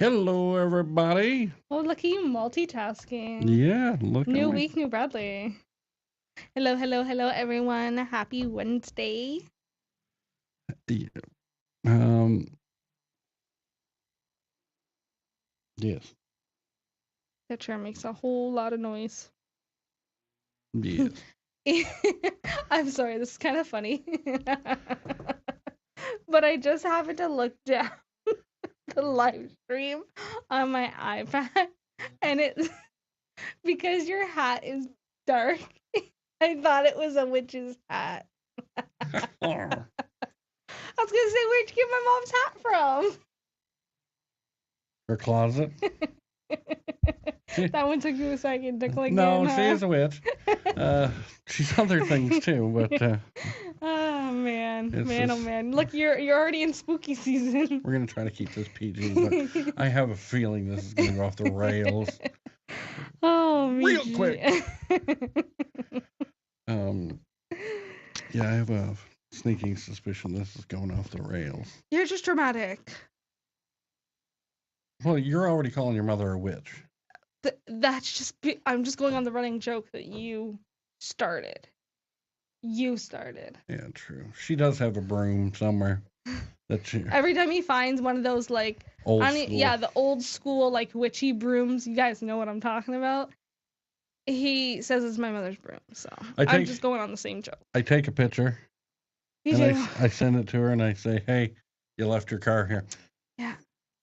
Hello, everybody. Oh, look at you multitasking. Yeah, look New at me. week, new Bradley. Hello, hello, hello, everyone. Happy Wednesday. Yeah. Um. Yes. That chair makes a whole lot of noise. Yes. I'm sorry, this is kind of funny. But I just happened to look down the live stream on my iPad, and it's because your hat is dark. I thought it was a witch's hat. I was gonna say, where'd you get my mom's hat from? Her closet. That one took you a second to click No, in, she huh? is a witch. She's other things too, but Oh man, It's man, oh just- man! Look, you're already in spooky season. we're gonna try to keep this PG. But I have a feeling this is gonna go off the rails. Oh, Real Michi. quick. Yeah, I have a sneaking suspicion this is going off the rails. You're just dramatic. Well, you're already calling your mother a witch. That's just. I'm just going on the running joke that you started. You started. Yeah, true. She does have a broom somewhere. That she Every time he finds one of those like, old school. yeah, the old school like witchy brooms. You guys know what I'm talking about. He says it's my mother's broom, so I'm just going on the same joke. I take a picture. You and do. I send it to her and I say, "Hey, you left your car here." Yeah.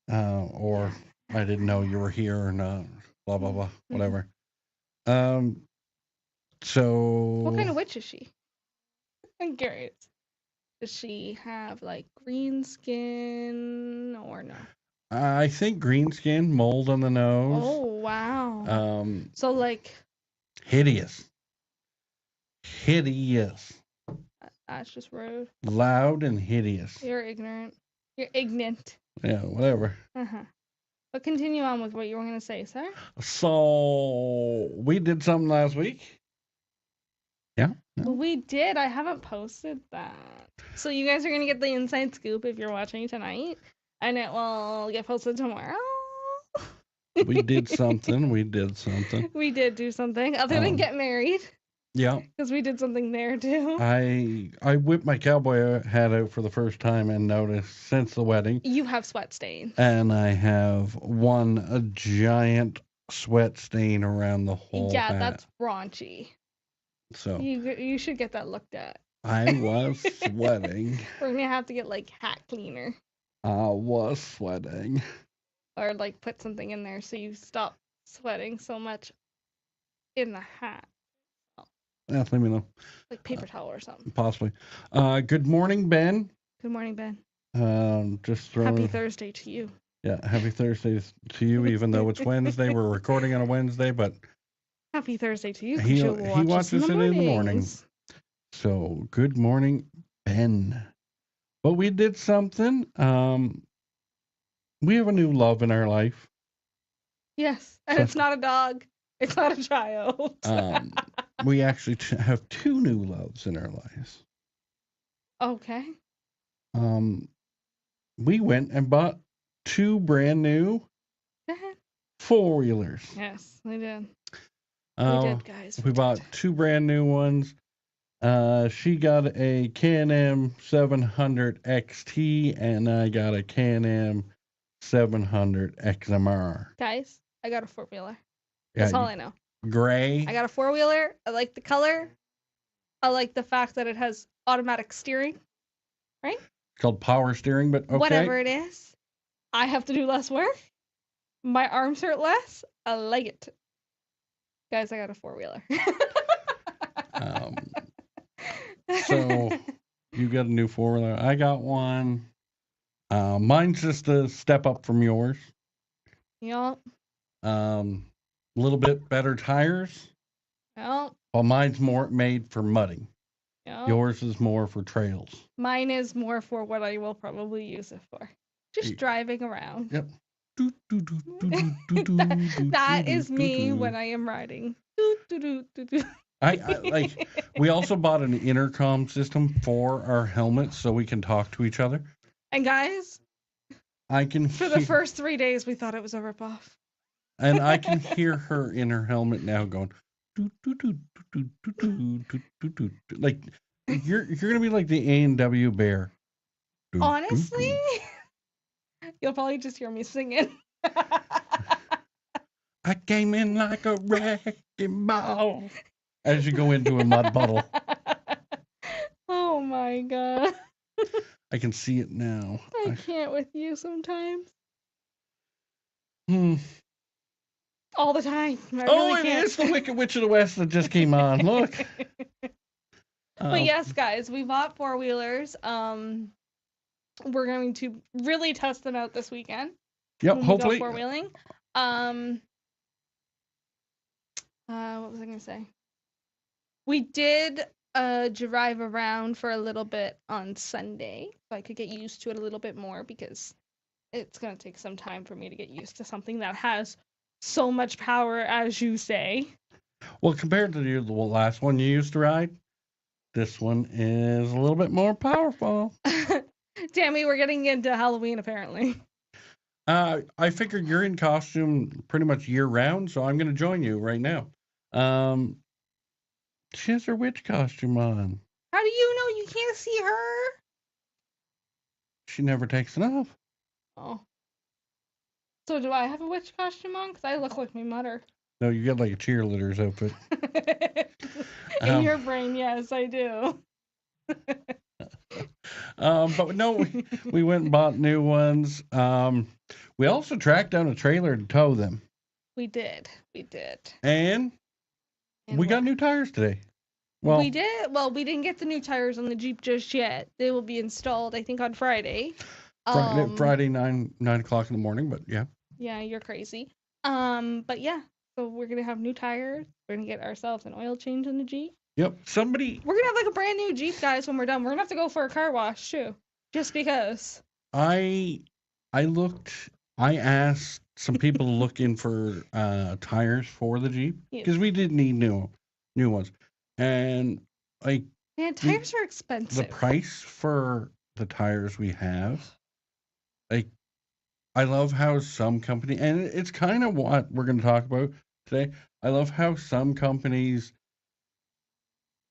Or I didn't know you were here or not. Blah blah blah. Mm-hmm. Whatever. So. What kind of witch is she? I'm curious. Does she have like green skin or no? I think green skin, mold on the nose. Oh wow. So like. Hideous. Hideous. That's just rude. Loud and hideous. You're ignorant. You're ignorant. Yeah, whatever. But continue on with what you were gonna say, sir. So we did something last week. Yeah. No? Well, we did. I haven't posted that. So you guys are gonna get the inside scoop if you're watching tonight, and it will get posted tomorrow. We did something. We did something. We did do something other than get married. Yeah. Because we did something there too. I whipped my cowboy hat out for the first time and noticed since the wedding. You have sweat stains. And I have a giant sweat stain around the whole hat. That's raunchy. So you should get that looked at. I was sweating. We're gonna have to get like hat cleaner. I was sweating. Or like put something in there so you stop sweating so much in the hat. Yeah, let me know. Like paper towel or something. Possibly. Good morning, Ben. Good morning, Ben. Just throwing. Happy Thursday to you. Yeah, happy Thursday to you, even though it's Wednesday. We're recording on a Wednesday, but happy Thursday to you. He watches it in the morning. So, good morning, Ben. But we did something. We have a new love in our life. Yes, and it's not a dog. It's not a child. We actually have two new loves in our lives. Okay. We went and bought two brand new four-wheelers. Yes, we did. We did, guys. We bought two brand new ones. She got a Can-Am 700 XT, and I got a Can-Am 700 XMR. Guys, I got a four-wheeler. Yeah, That's all I know. Gray. I got a four-wheeler. I like the color. I like the fact that it has automatic steering. Right? It's called power steering, but okay. Whatever it is. I have to do less work. My arms hurt less. I like it. Guys, I got a four-wheeler. So you got a new four-wheeler. I got one. Mine's just a step up from yours. Yup. A little bit better tires. Yup. Well, mine's more made for mudding. Yep. Yours is more for trails. Mine is more for what I will probably use it for. Just driving around. Yep. That is me when I am riding. I like. We also bought an intercom system for our helmets so we can talk to each other. And guys, I can For the hear, first 3 days, we thought it was a ripoff. and I can hear her in her helmet now going, "Doo, doo, doo, doo, doo, doo, doo, doo, doo, doo." Like you're gonna be like the A&W bear. Doo, doo, Honestly, doo. you'll probably just hear me singing. I came in like a wrecking ball as you go into a mud puddle. Oh my god. I can see it now. I can't with you sometimes. Hmm. All the time. I Oh, really it can't. is the Wicked Witch of the West that just came on. Look. But yes, guys, we bought 4-wheelers. We're going to really test them out this weekend. Yep, when hopefully. we go 4-wheeling. What was I gonna say? We did drive around for a little bit on Sunday, so I could get used to it a little bit more because it's gonna take some time for me to get used to something that has so much power, as you say. Well, compared to the last one you used to ride, this one is a little bit more powerful. Tammy, we're getting into Halloween apparently. I figured you're in costume pretty much year round, so I'm going to join you right now. She has her witch costume on. How do you know you can't see her? She never takes it off. Oh. So do I have a witch costume on? Because I look like my mother. No, you get like a cheerleader's outfit. In your brain, yes, I do. But no, we went and bought new ones. We also tracked down a trailer to tow them. We did. And we got new tires today. Well, we did. Well, we didn't get the new tires on the Jeep just yet. They will be installed, I think, on Friday. Friday 9 o'clock in the morning. But yeah. Yeah, you're crazy. But yeah, so we're gonna have new tires. We're gonna get ourselves an oil change in the Jeep. Yep. We're gonna have like a brand new Jeep, guys, when we're done. We're gonna have to go for a car wash too, just because. I asked some people to look in for tires for the Jeep because we did need new ones, and like man, tires are expensive. The price for the tires we have, like, I love how some company, and it's kind of what we're going to talk about today. I love how some companies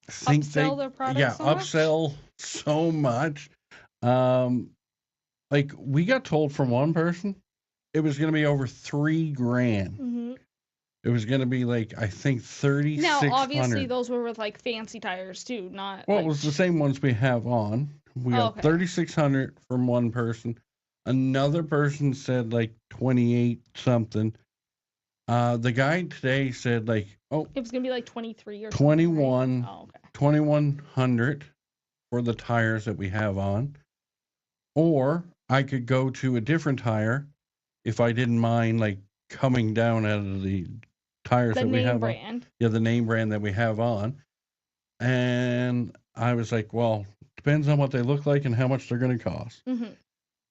think upsell their products upsell so much. Like we got told from one person it was going to be over $3,000. Mm-hmm. It was going to be like, I think 3,600. Now, obviously, those were with like fancy tires too, not. Well, like... it was the same ones we have on. We got 3,600 from one person. Another person said like 28 something. The guy today said like, oh, it was gonna be like 23 or 21. Right? Oh, okay. 2,100 for the tires that we have on, or I could go to a different tire if I didn't mind like coming down out of the tires that we have on. Yeah, the name brand that we have on. And I was like, well, depends on what they look like and how much they're going to cost. Mm-hmm.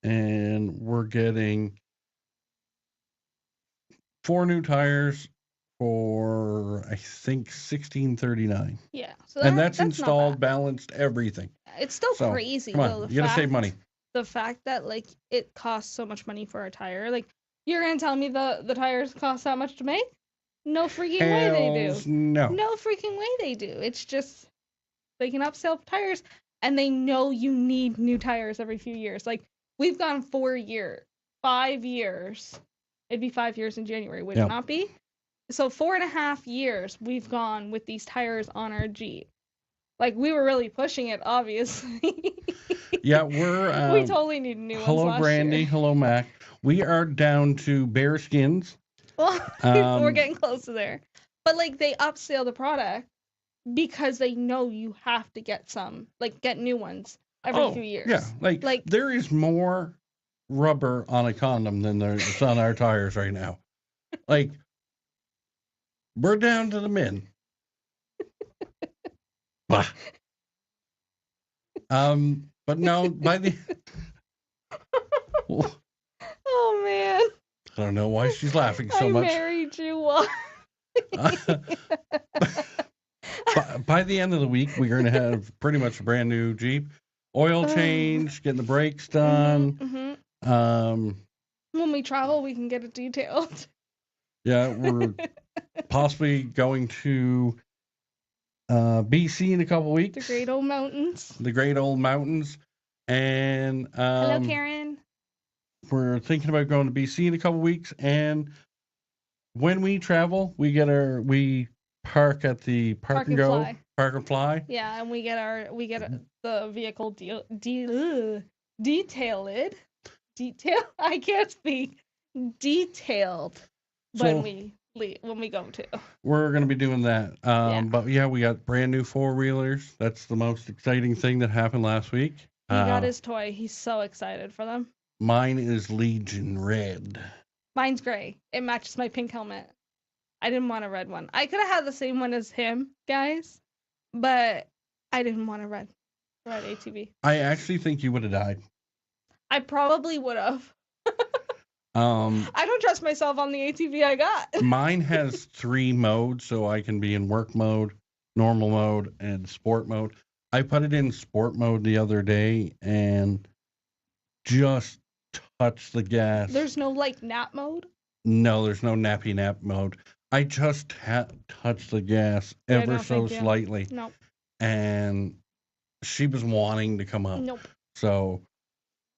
And we're getting 4 new tires for, I think, $1,639. Yeah. So and that's installed, balanced, everything. It's still crazy. Come on, you got to save money. The fact that like it costs so much money for a tire, like you're gonna tell me the tires cost that much to make? No freaking way they do. No freaking way they do. It's just they can upsell tires, and they know you need new tires every few years. Like we've gone 5 years. It'd be 5 years in January, would it not be? So 4.5 years we've gone with these tires on our Jeep. Like we were really pushing it, obviously. Yeah, we're. We totally need new ones. Hello, Brandy. Year. Hello, Mac. We are down to bare skins. Well, we're getting close to there. But like they upsell the product because they know you have to get new ones every few years. Yeah, like there is more rubber on a condom than there's on our tires right now. Like we're down to the min. But no, by the. Oh man. I don't know why she's laughing so much. I married you. Why? By the end of the week, we're going to have pretty much a brand new Jeep. Oil change, getting the brakes done. Mm-hmm. Um, When we travel, we can get it detailed. yeah, we're possibly going to BC in a couple The weeks. Great Old Mountains. The Great Old Mountains. And Hello, Karen. we're thinking about going to BC in a couple weeks. And when we travel, we park at the Park and Go, Fly. Park and Fly. Yeah, and we get the vehicle detailed. I can't speak. Detailed when we go to. We're going to be doing that. Yeah. But yeah, we got brand new 4-wheelers. That's the most exciting thing that happened last week. He got his toy. He's so excited for them. Mine is Legion Red. Mine's gray. It matches my pink helmet. I didn't want a red one. I could have had the same one as him, guys, but I didn't want a red ATV. I actually think you would have died. I probably would have. I don't trust myself on the ATV I got. Mine has 3 modes, so I can be in work mode, normal mode, and sport mode. I put it in sport mode the other day and just touched the gas. There's no like nap mode? No, there's no nappy nap mode. I just touched the gas ever so slightly. Nope. And she was wanting to come up. Nope. So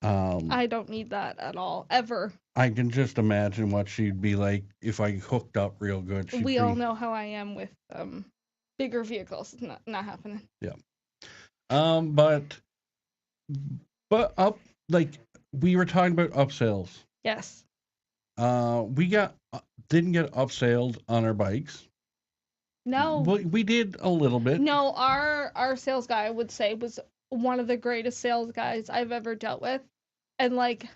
I don't need that at all, ever. I can just imagine what she'd be like if I hooked up real good. We all know how I am with bigger vehicles. It's not happening. Yeah. But up, like, we were talking about upsells. Yes. We didn't get upsailed on our bikes. No. We did a little bit. No, our sales guy, I would say, was one of the greatest sales guys I've ever dealt with. And like,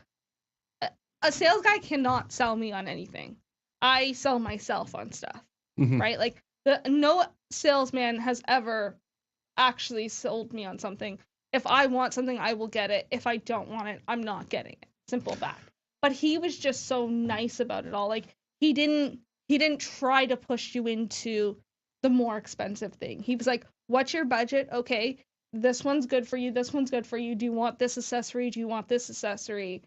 a sales guy cannot sell me on anything. I sell myself on stuff, right? Like, no salesman has ever actually sold me on something. If I want something, I will get it. If I don't want it, I'm not getting it. Simple fact. But he was just so nice about it all. Like, he didn't try to push you into the more expensive thing. He was like, what's your budget? Okay, this one's good for you. This one's good for you. Do you want this accessory? Do you want this accessory?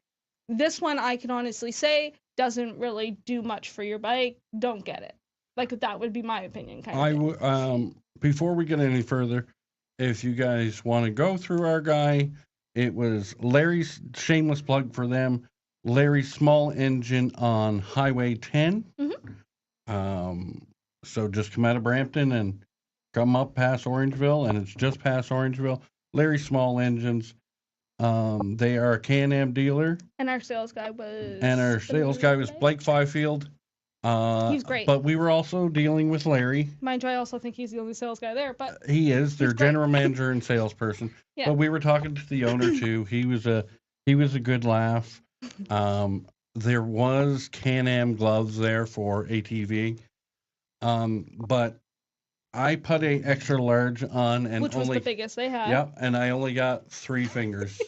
This one, I can honestly say, doesn't really do much for your bike. Don't get it. Like, that would be my opinion. Before we get any further, if you guys want to go through our guy, it was Larry's, shameless plug for them, Larry's Small Engine on Highway 10. So just come out of Brampton and come up past Orangeville, and it's just past Orangeville. Larry's Small Engines. They are a Can-Am dealer. And our sales guy was Blake Fifield. He's great. But we were also dealing with Larry. Mind you, I also think he's the only sales guy there, but he is their general manager and salesperson. Yeah. But we were talking to the owner too. He was a good laugh. There was Can-Am gloves there for ATV. But I put a extra large on, and which was the biggest they had. Yep, and I only got 3 fingers.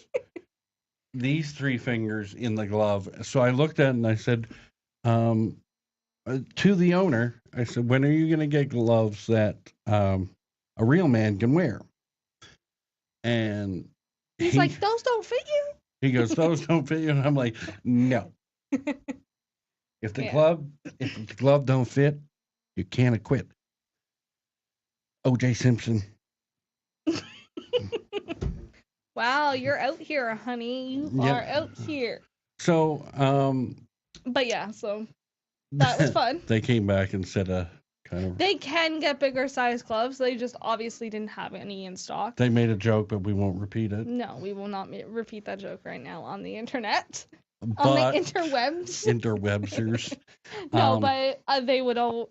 These 3 fingers in the glove. So I looked at it and I said, to the owner, I said, when are you going to get gloves that a real man can wear? And he's like, those don't fit you? He goes, those don't fit you? And I'm like, no. If the glove don't fit, you can't quit. O.J. Simpson. Wow, you're out here, honey. You are out here. So, but yeah, so that was fun. They came back and said they can get bigger size gloves. They just obviously didn't have any in stock. They made a joke, but we won't repeat it. No, we will not repeat that joke right now on the internet. On the interwebs. Interwebsters. No, but they would all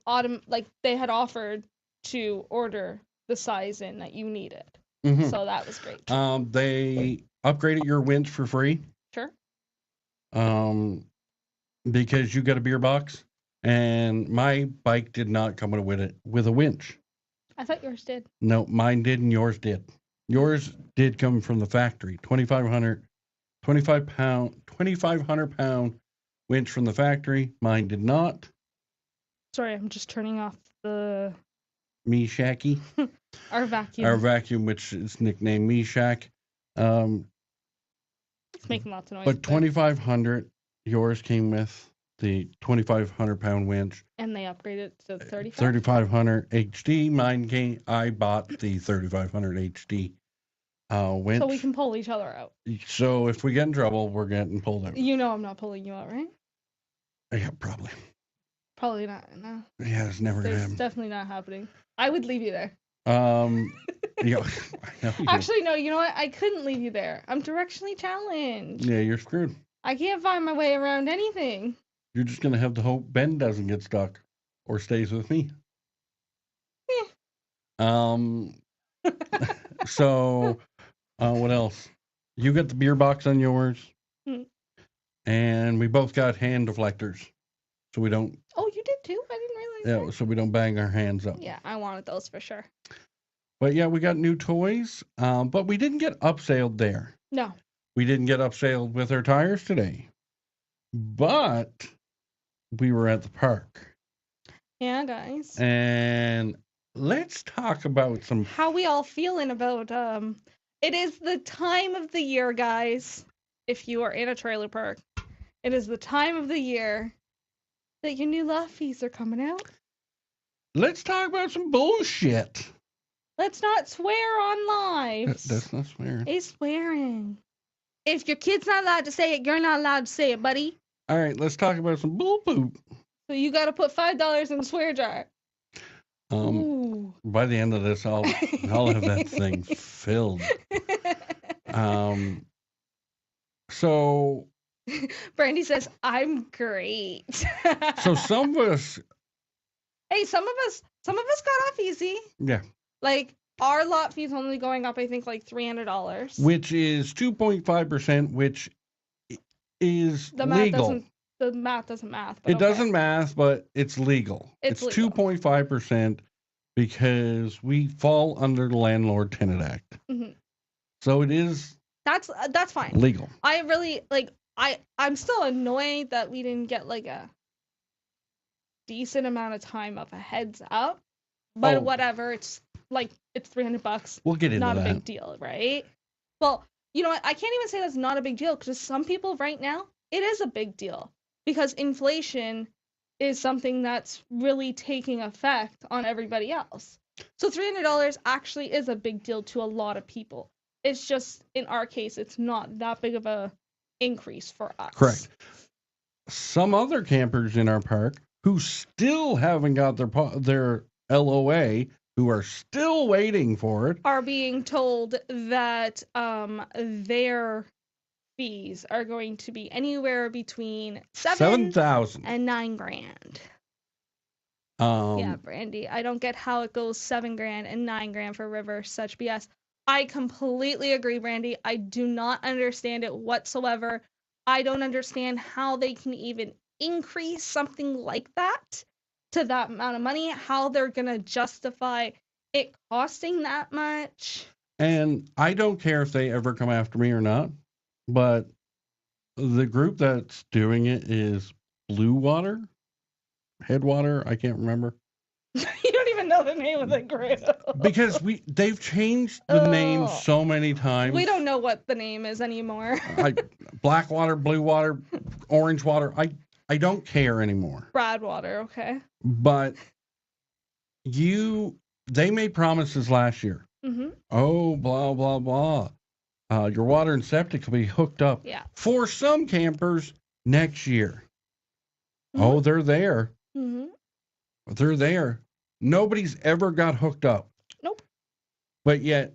they had offered to order the size in that you needed. So that was great. They upgraded your winch for free. Sure. Because you got a beer box, and my bike did not come with a winch. I thought yours did. No, mine did, and yours did. Yours did come from the factory. 2,500 pound winch from the factory. Mine did not. Sorry, I'm just turning off the Meshacky. Our vacuum. Our vacuum, which is nicknamed Meshack. It's making lots of noise. But 2,500, yours came with the 2,500 pound winch. And they upgraded to 35? 3,500 HD. Mine came, I bought the 3,500 HD winch. So we can pull each other out. So if we get in trouble, we're getting pulled out. You know I'm not pulling you out, right? Yeah, probably. Probably not. No. Yeah, it's never going to It's happen. definitely not happening. I would leave you there. Yeah, I know you do. Actually, no, you know what? I couldn't leave you there. I'm directionally challenged. Yeah, you're screwed. I can't find my way around anything. You're just going to have to hope Ben doesn't get stuck or stays with me. So, what else? You got the beer box on yours, and we both got hand deflectors, so we don't. Oh, you did too? I didn't realize that. So we don't bang our hands up. Yeah, I wanted those for sure. But yeah, we got new toys, but we didn't get upsailed there. No. We didn't get upsailed with our tires today, but we were at the park. Yeah, guys. And let's talk about some. How we all feeling about it is the time of the year, guys. If you are in a trailer park, it is the time of the year that your new lot fees are coming out. Let's talk about some bullshit. Let's not swear on live. That's not swearing. It's swearing. If your kid's not allowed to say it, you're not allowed to say it, buddy. All right, let's talk about some bull poop. So you got to put $5 in the swear jar. Ooh. By the end of this, I'll have that thing filled. So Brandy says, I'm great. so some of us. Hey, some of us got off easy. Yeah. Like our lot fee's only going up, I think, like $300. Which is 2.5%, which is The math legal. doesn't math. It doesn't math, but it's legal. It's It's legal. 2.5% because we fall under the Landlord Tenant Act. Mm-hmm. So it is That's fine. legal. I really I'm still annoyed that we didn't get like a decent amount of time of a heads up. But whatever, it's $300. We'll get into not that. a big deal, right? Well, you know what? I can't even say that's not a big deal because some people right now, it is a big deal because inflation is something that's really taking effect on everybody else. So $300 actually is a big deal to a lot of people. It's just, in our case, it's not that big of a increase for us. Correct. Some other campers in our park who still haven't got their LOA, who are still waiting for it, are being told that their fees are going to be anywhere between $7,000 and $9,000. Yeah, Brandy, I don't get how it goes $7,000 and $9,000 for River. Such BS. I completely agree, Brandy. I do not understand it whatsoever. I don't understand how they can even increase something like that to that amount of money, how they're going to justify it costing that much. And I don't care if they ever come after me or not, but the group that's doing it is Blue Water, Headwater, I can't remember. You don't even know the name of the group. Because they've changed the name so many times. We don't know what the name is anymore. Black water, blue water, orange water. I don't care anymore. Bradwater, okay. But they made promises last year. Mm-hmm. Oh, blah, blah, blah. Your water and septic will be hooked up. Yeah. For some campers next year. Mm-hmm. Oh, they're there. Mm-hmm. They're there. Nobody's ever got hooked up. Nope. But yet.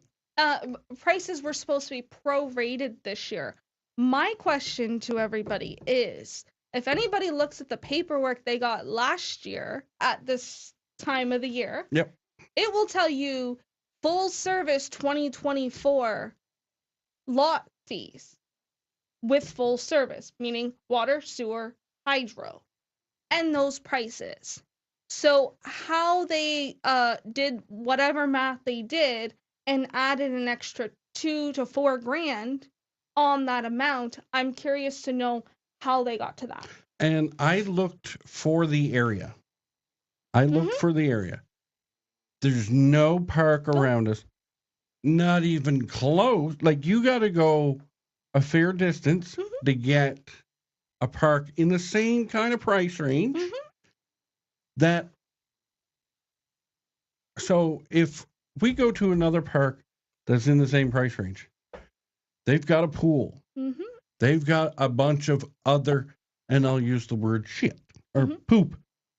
Prices were supposed to be prorated this year. My question to everybody is, if anybody looks at the paperwork they got last year at this time of the year, yep, it will tell you full service 2024 lot fees with full service, meaning water, sewer, hydro, and those prices. So how they did whatever math they did and added an extra $2,000 to $4,000 on that amount, I'm curious to know how they got to that. And I looked for the area. There's no park around us. Not even close. Like, you got to go a fair distance Mhm. to get a park in the same kind of price range. Mhm. That so if we go to another park that's in the same price range, they've got a pool, Mhm. they've got a bunch of other, and I'll use the word shit or Mhm. poop.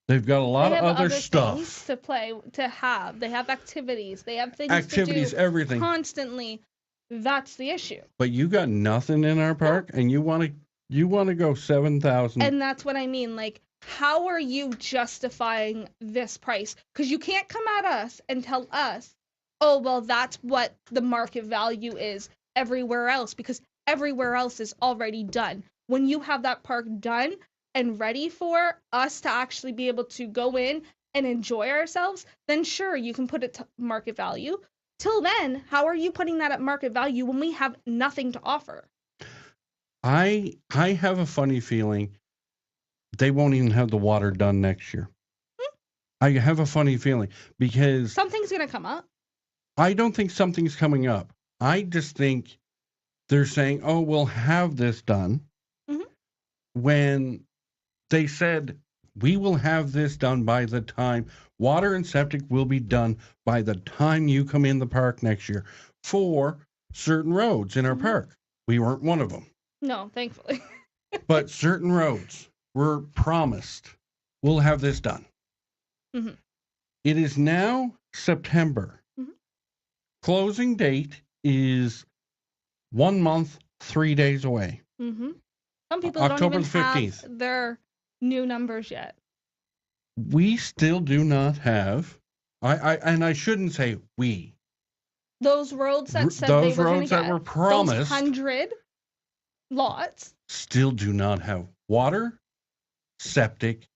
They've got a lot They of have other other things stuff, to play, to have. They have activities. They have things to activities, do everything. constantly. That's the issue. But you got nothing in our park, and you want to go 7,000. And that's what I mean. Like, how are you justifying this price? Because you can't come at us and tell us, oh, well, that's what the market value is everywhere else, because everywhere else is already done. When you have that park done and ready for us to actually be able to go in and enjoy ourselves, then sure, you can put it to market value. Till then, how are you putting that at market value when we have nothing to offer? I have a funny feeling they won't even have the water done next year. I have a funny feeling because Something's going to come up. I don't think something's coming up. I just think they're saying, "Oh, we'll have this done." Mhm. When they said we will have this done by the time water and septic will be done by the time you come in the park next year for certain roads in our Mhm. park. We weren't one of them. No, thankfully. But certain roads were promised we'll have this done. Mhm. It is now September. Mhm. Closing date is 1 month, 3 days away. Mhm. Some people don't October even the have 15th. their new numbers yet. We still do not have, and I shouldn't say we, Those roads that said they those were going to roads that get were those promised 100 lots. still do not have water, septic,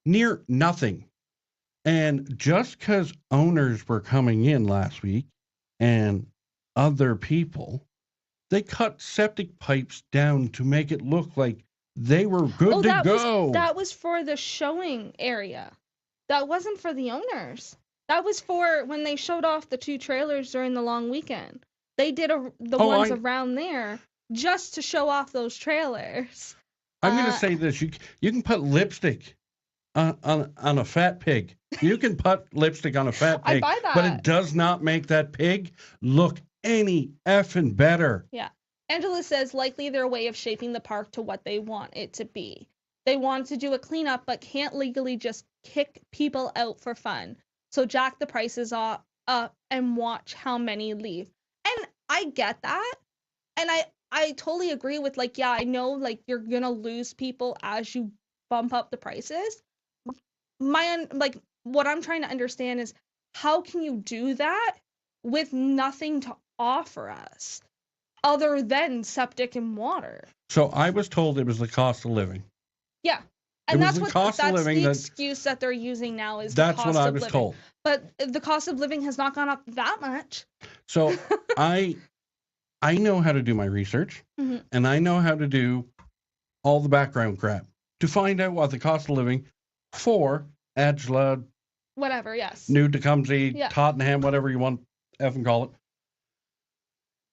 near nothing. And just because owners were coming in last week and other people, they cut septic pipes down to make it look like they were good Oh, to go. that was for the showing area. That wasn't for the owners. That was for when they showed off the 2 trailers during the long weekend. They did the Oh, ones around there just to show off those trailers. I'm going to say this: you can put lipstick on a fat pig. You can put lipstick on a fat I pig, buy but that. it does not make that pig look any effing better. Yeah. Angela says likely their way of shaping the park to what they want it to be. They want to do a cleanup but can't legally just kick people out for fun. So jack the prices up and watch how many leave. And I get that. And I totally agree with, like, yeah, I know, like, you're gonna lose people as you bump up the prices. What I'm trying to understand is how can you do that with nothing to offer us other than septic and water? So I was told it was the cost of living. Yeah. It And was the cost of living. That's the excuse that they're using now, is the That's what cost I of was living. told. But the cost of living has not gone up that much. So I know how to do my research, Mhm. and I know how to do all the background crap to find out what the cost of living for Angela, Whatever, yes. New Tecumseh, Yeah. Tottenham, whatever you want effing call it,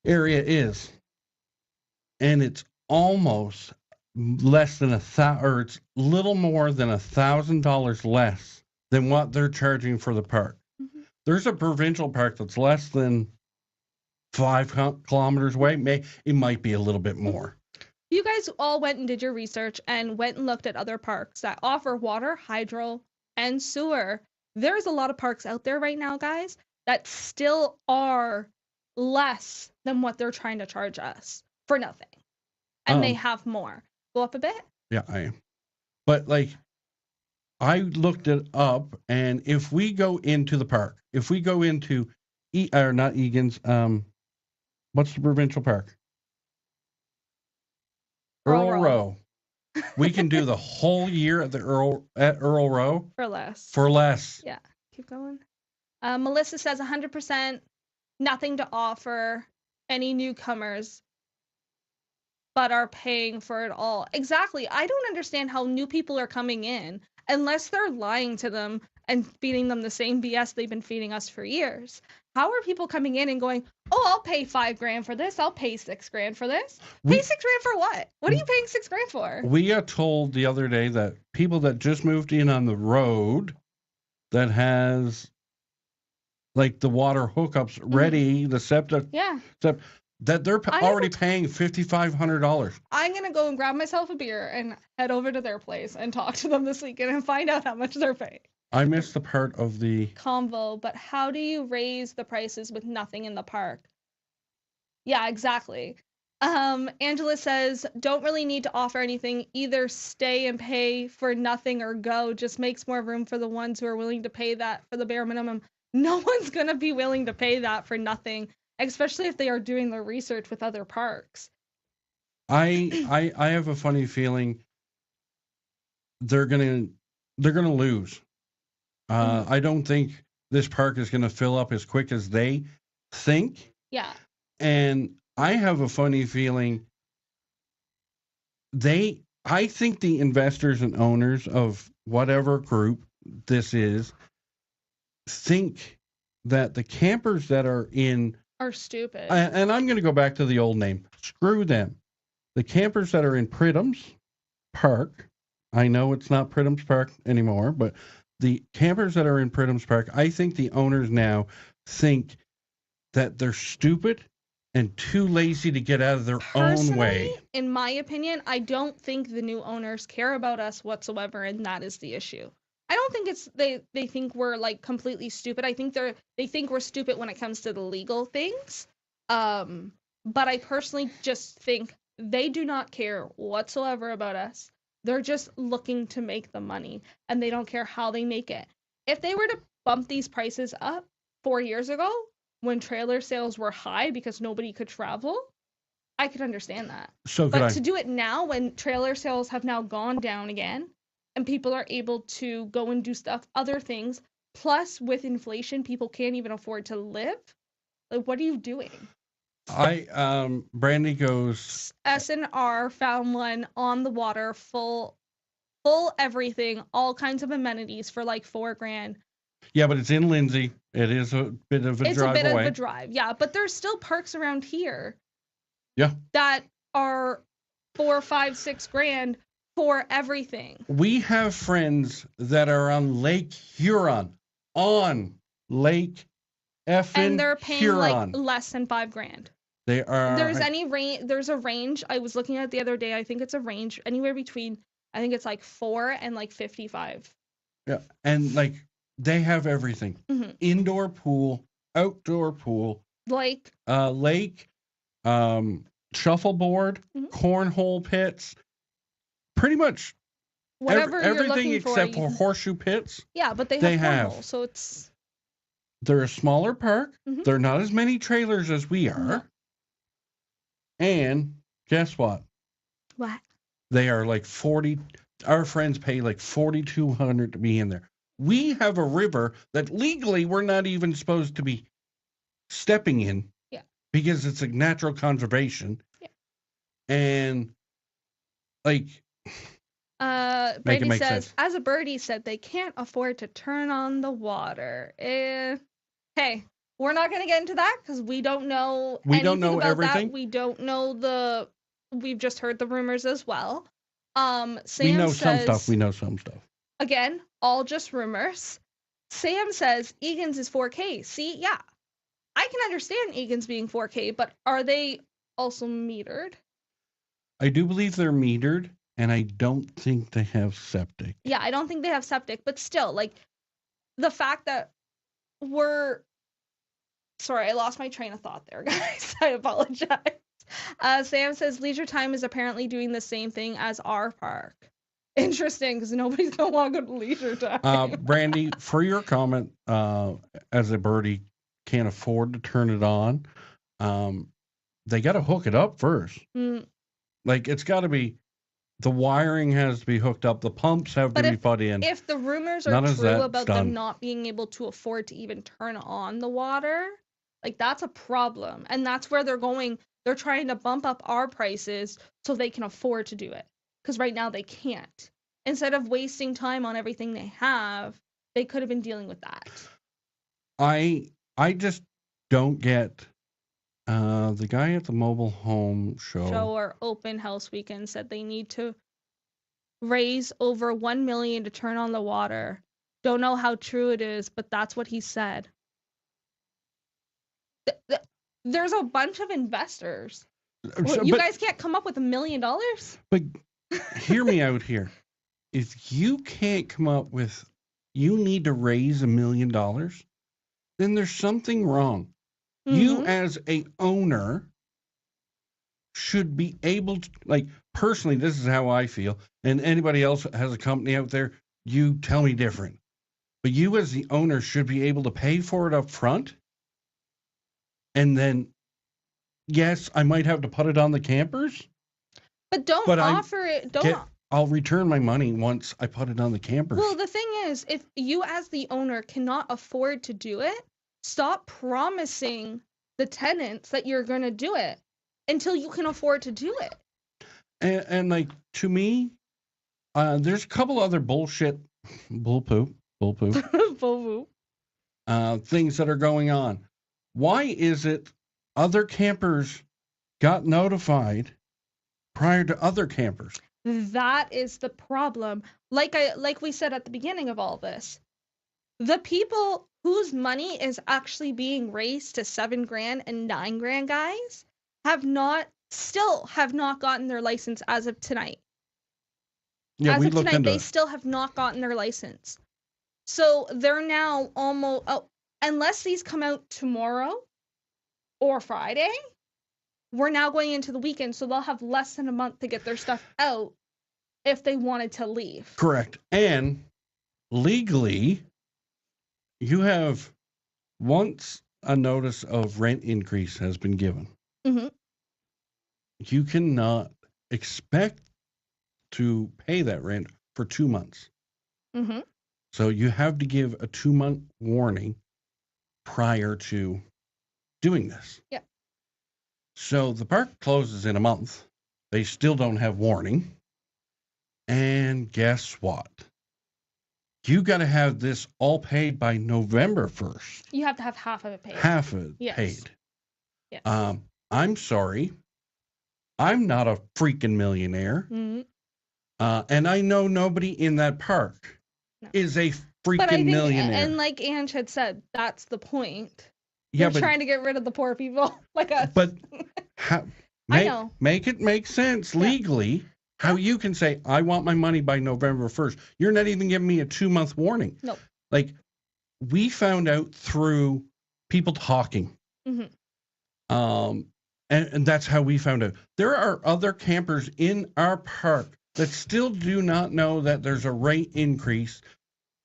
area is. And it's almost less than or it's little more than $1,000 less than what they're charging for the park. Mhm. There's a provincial park that's less than 5 kilometers away. It might be a little bit more. You guys all went and did your research and went and looked at other parks that offer water, hydro, and sewer. There's a lot of parks out there right now, guys, that still are less than what they're trying to charge us for nothing. And they have more. Go up a bit. Yeah, I am. But like, I looked it up, and if we go into the park, if we go into or not Egan's, what's the provincial park? Earl Row. We can do the whole year at Earl Row For less. For less. Yeah. Keep going. Melissa says 100% nothing to offer any newcomers, but are paying for it all. Exactly. I don't understand how new people are coming in unless they're lying to them and feeding them the same BS they've been feeding us for years. How are people coming in and going, oh, I'll pay $5,000 for this. I'll pay $6,000 for this. Pay $6,000 for what? What are you paying $6,000 for? We got told the other day that people that just moved in on the road that has like the water hookups ready, the septic, Yeah. that they're already paying $5,500. I'm going to go and grab myself a beer and head over to their place and talk to them this weekend and find out how much they're paying. I missed the part of the convo, but how do you raise the prices with nothing in the park? Yeah, exactly. Angela says, don't really need to offer anything. Either stay and pay for nothing or go. Just makes more room for the ones who are willing to pay that for the bare minimum. No one's going to be willing to pay that for nothing, especially if they are doing their research with other parks. I have a funny feeling they're gonna lose. I don't think this park is gonna fill up as quick as they think. Yeah. And I have a funny feeling I think the investors and owners of whatever group this is think that the campers that are stupid. And I'm going to go back to the old name. Screw them. The campers that are in Pridham's Park, I know it's not Pridham's Park anymore, but the campers that are in Pridham's Park, I think the owners now think that they're stupid and too lazy to get out of their own way. In my opinion, I don't think the new owners care about us whatsoever, and that is the issue. I don't think it's they think we're like completely stupid. I think they think we're stupid when it comes to the legal things. But I personally just think they do not care whatsoever about us. They're just looking to make the money, and they don't care how they make it. If they were to bump these prices up 4 years ago, when trailer sales were high because nobody could travel, I could understand that. But to do it now when trailer sales have now gone down again and people are able to go and do other things, plus with inflation, people can't even afford to live. Like, what are you doing? Brandy goes, SNR found one on the water, full everything, all kinds of amenities for like $4,000. Yeah, but it's in Lindsay. It is a bit of a drive away. It's a bit of a drive, yeah. But there's still parks around here. Yeah. That are $4,000, $5,000, $6,000 for everything. We have friends that are on Lake Huron. On Lake effing Huron. And they're paying like less than $5,000. They are. There's a range. I was looking at the other day. I think it's a range anywhere between, I think it's like 4 and like 55. Yeah. And like, they have everything. Mm-hmm. Indoor pool, outdoor pool, lake, shuffleboard, cornhole pits, pretty much whatever everything except for horseshoe pits. Yeah, but they have cornhole, so it's. They're a smaller park. Mm-hmm. They're not as many trailers as we are. No. And guess what? What? They are like 40. Our friends pay like $4,200 to be in there. We have a river that legally we're not even supposed to be stepping in. Yeah. Because it's a natural conservation. Yeah. And like Brady says, sense. As a birdie said, they can't afford to turn on the water. Hey, we're not going to get into that because we don't know anything about everything. That. We don't know we've just heard the rumors as well. Sam we know some stuff. We know some stuff. Again, all just rumors. Sam says Egan's is 4K. See, yeah. I can understand Egan's being 4K, but are they also metered? I do believe they're metered, and I don't think they have septic. Yeah, I don't think they have septic, but still, like, the fact that Sorry, I lost my train of thought there, guys. I apologize. Sam says Leisure Time is apparently doing the same thing as our park. Interesting, because nobody's going to want to go to Leisure Time. Brandy, for your comment, as a birdie can't afford to turn it on, they got to hook it up first. Like, it's got to be, the wiring has to be hooked up, the pumps have to be put in. If the rumors are true about them not being able to afford to even turn on the water, like, that's a problem. And that's where they're going. They're trying to bump up our prices so they can afford to do it. Because right now they can't. instead of wasting time on everything they have, they could have been dealing with that. I just don't get the guy at the mobile home show. Or open house weekend said they need to raise over 1 million to turn on the water. Don't know how true it is, but that's what he said. There's a bunch of investors. You guys can't come up with $1 million? But hear me out here. If you can't come up with, you need to raise $1 million, then there's something wrong. You as a owner should be able to, like, personally, this is how I feel. And anybody else has a company out there, you tell me different. But you as the owner should be able to pay for it up front. And then, yes, I might have to put it on the campers. But don't offer it. I'll return my money once I put it on the campers. Well, the thing is, if you as the owner cannot afford to do it, stop promising the tenants that you're going to do it until you can afford to do it. And like, to me, there's a couple other bull poop things that are going on. Why is it other campers got notified prior to other campers? That is the problem. Like we said at the beginning of all this, the people whose money is actually being raised to $7,000 and $9,000, guys, still have not gotten their license as of tonight. Yeah, as of tonight, they still have not gotten their license. So they're now almost, unless these come out tomorrow or Friday, we're now going into the weekend, so they'll have less than a month to get their stuff out if they wanted to leave. Correct. And legally, you have, once a notice of rent increase has been given, you cannot expect to pay that rent for 2 months. So you have to give a 2-month warning prior to doing this. Yep. So the park closes in a month. They still don't have warning. And guess what? You got to have this all paid by November 1st. You have to have half of it paid. Half of it paid. Yes. I'm sorry. I'm not a freaking millionaire. And I know nobody in that park is a freaking millionaire. And like Ange had said, that's the point. Yeah, They're trying to get rid of the poor people like us. But I know. Make it make sense legally. How you can say, I want my money by November 1st. You're not even giving me a 2-month warning. No. Like, we found out through people talking. And that's how we found out. There are other campers in our park that still do not know that there's a rate increase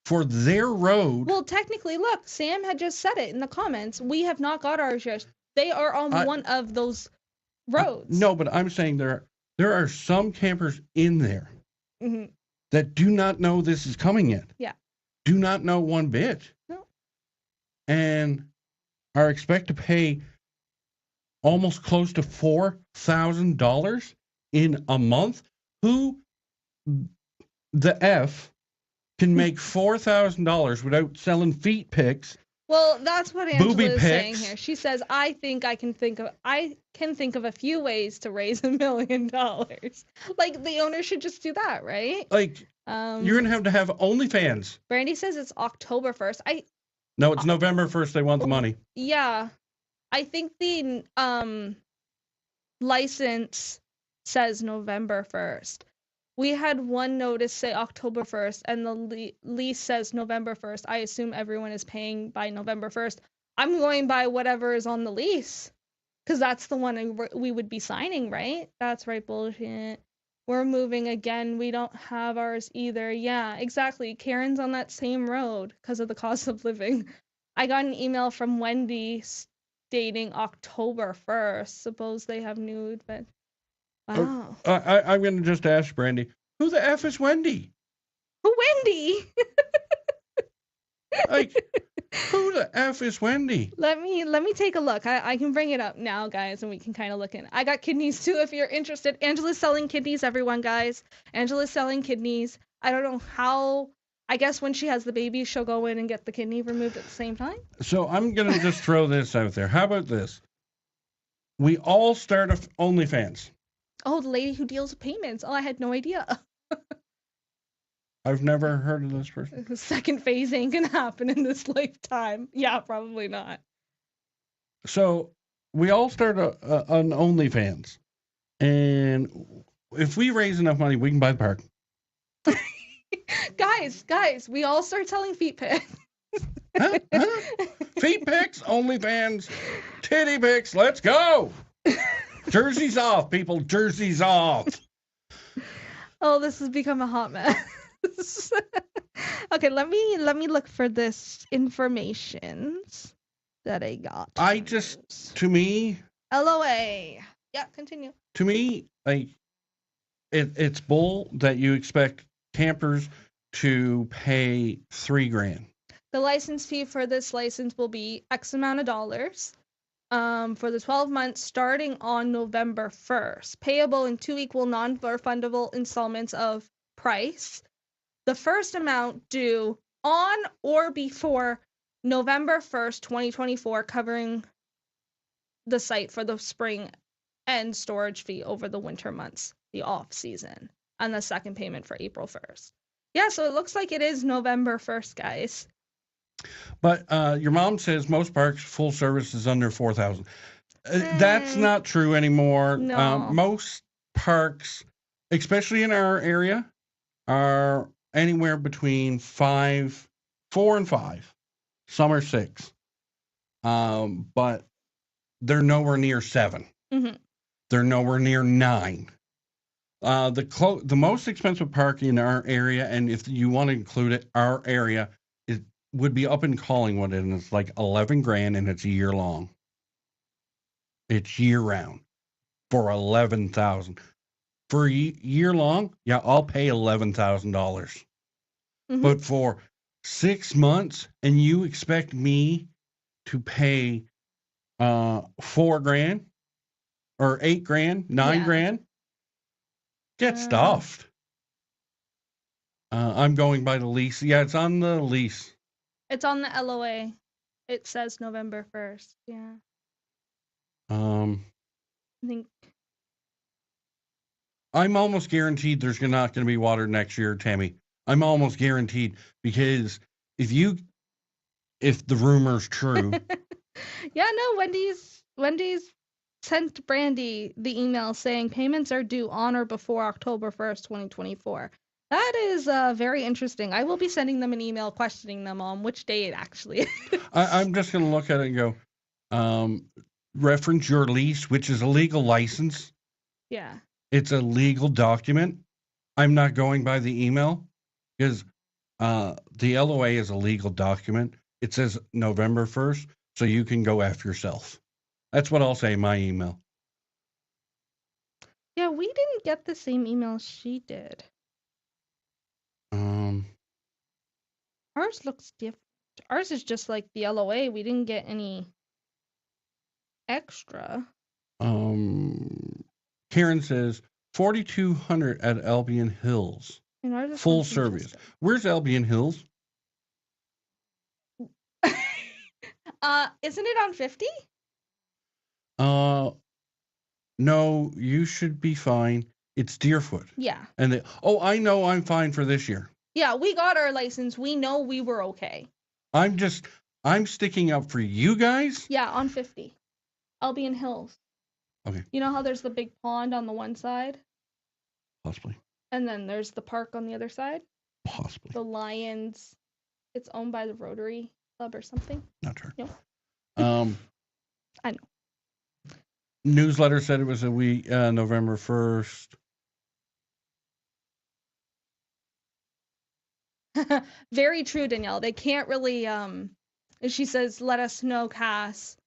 for their road. Well, technically, look, Sam had just said it in the comments. We have not got ours yet. They are on one of those roads. No, but I'm saying there are some campers in there that do not know this is coming yet. Yeah. Do not know one bit. No. And are expected to pay almost close to $4,000 in a month. Who the F can make $4,000 without selling feet pics? Well, that's what Angela is saying here. She says, I can think of a few ways to raise $1 million. Like, the owner should just do that, right? Like, you're gonna have OnlyFans. Brandy says it's October 1st. No, it's November 1st. They want the money. Yeah, I think the license says November 1st. We had one notice say October 1st, and the lease says November 1st. I assume everyone is paying by November 1st. I'm going by whatever is on the lease, because that's the one we would be signing, right? That's right, bullshit. We're moving again. We don't have ours either. Yeah, exactly. Karen's on that same road because of the cost of living. I got an email from Wendy stating October 1st. Suppose they have nude, but... Wow. I'm going to just ask Brandy, who the F is Wendy? Who, Wendy? Like, who the F is Wendy? Let me take a look. I can bring it up now, guys, and we can kind of look in. I got kidneys too if you're interested. Angela's selling kidneys, everyone, guys. Angela's selling kidneys. I don't know how. I guess when she has the baby, she'll go in and get the kidney removed at the same time. So I'm going to just throw this out there. How about this? We all start OnlyFans. Oh, the lady who deals with payments. Oh, I had no idea. I've never heard of this person. The second phase ain't gonna happen in this lifetime. Yeah, probably not. So we all start an OnlyFans. And if we raise enough money, we can buy the park. guys, we all start selling feet pics. Huh? Feet pics, OnlyFans, titty pics, let's go. Jerseys off, people, jerseys off. Oh, this has become a hot mess. Okay, let me look for this information that I got. To me, LOA. Yeah, continue. To me, like it's bull that you expect campers to pay $3,000. The license fee for this license will be X amount of dollars. For the 12 months starting on November 1st, payable in 2 equal non-refundable installments of price. The first amount due on or before November 1st, 2024, covering the site for the spring and storage fee over the winter months, the off season, and the second payment for April 1st. Yeah, so it looks like it is November 1st, guys. But your mom says most parks full service is under $4,000. That's not true anymore. No. Most parks, especially in our area, are anywhere between 4 and 5. Some are 6. But they're nowhere near 7. Mm-hmm. They're nowhere near 9. The most expensive park in our area, and if you want to include it, our area, it would be up in Collingwood, and it's like $11,000, and it's a year long. It's year round for $11,000 for a year long. Yeah, I'll pay $11,000. Mm-hmm. But for 6 months, and you expect me to pay $4,000 or $8,000, $9,000? Get stuffed. I'm going by the lease. Yeah, it's on the lease. It's on the LOA. It says November 1st. Yeah. I think I'm almost guaranteed there's not going to be water next year, Tammy. I'm almost guaranteed, because if the rumor's true. Yeah, no, Wendy's sent Brandy the email saying payments are due on or before October 1st, 2024. That is very interesting. I will be sending them an email questioning them on which day it actually is. I'm just going to look at it and go, reference your lease, which is a legal license. Yeah. It's a legal document. I'm not going by the email, because the LOA is a legal document. It says November 1st, so you can go F yourself. That's what I'll say in my email. Yeah, we didn't get the same email she did. Ours looks different. Ours is just like the LOA. We didn't get any extra. Karen says 4,200 at Albion Hills. And ours is full service. Where's Albion Hills? Isn't it on 50? No, you should be fine. It's Deerfoot. Yeah. And I know I'm fine for this year. Yeah, we got our license. We know we were okay. I'm sticking up for you guys. Yeah, on 50. Albion Hills. Okay. You know how there's the big pond on the one side? Possibly. And then there's the park on the other side? Possibly. The Lions. It's owned by the Rotary Club or something? Not sure. No. I know. Newsletter said it was a week, November 1st. Very true, Danielle. They can't really, she says, let us know, Cass.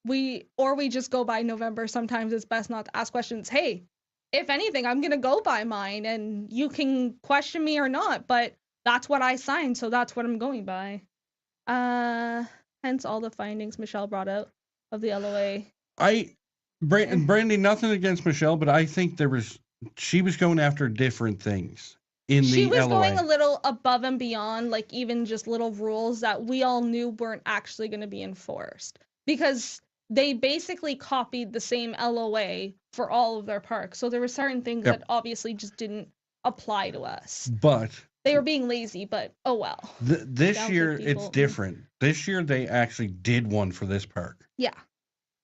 We just go by November. Sometimes it's best not to ask questions. Hey, if anything, I'm going to go by mine, and you can question me or not, but that's what I signed, so that's what I'm going by. Hence all the findings Michelle brought out of the LOA. Brandy, nothing against Michelle, but I think she was going after different things. in She the was LOA. going a little above and beyond, like even just little rules that we all knew weren't actually going to be enforced, because they basically copied the same LOA for all of their parks. So there were certain things Yep. that obviously just didn't apply to us. But They were being lazy, but oh well. this Sounds like year people- it's different. This year they actually did one for this park. Yeah.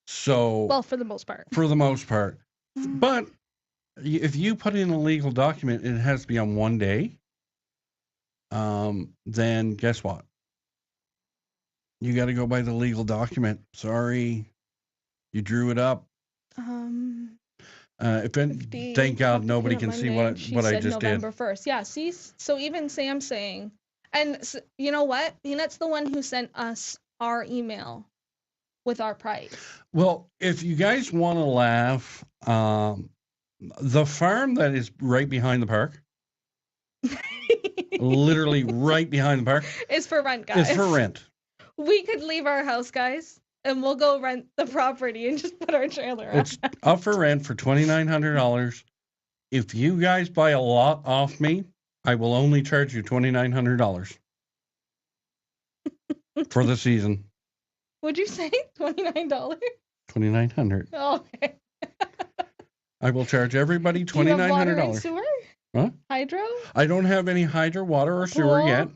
So Well, for the most part. for the most part, but if you put in a legal document, it has to be on one day. Then guess what? You got to go by the legal document. Sorry, you drew it up. Thank God nobody can see what I just November did. 1st. Yeah, see, so even Sam saying, and you know what? Peanut's the one who sent us our email with our price. Well, if you guys want to laugh, the farm that is right behind the park, literally right behind the park, is for rent, guys. It's for rent. We could leave our house, guys, and we'll go rent the property and just put our trailer on. It's up for rent for $2,900. If you guys buy a lot off me, I will only charge you $2,900 for the season. Would you say $29? $2,900. Okay. I will charge everybody Do you have water and $2,900. sewer? Huh? Hydro? I don't have any hydro, water, or sewer Pool? yet,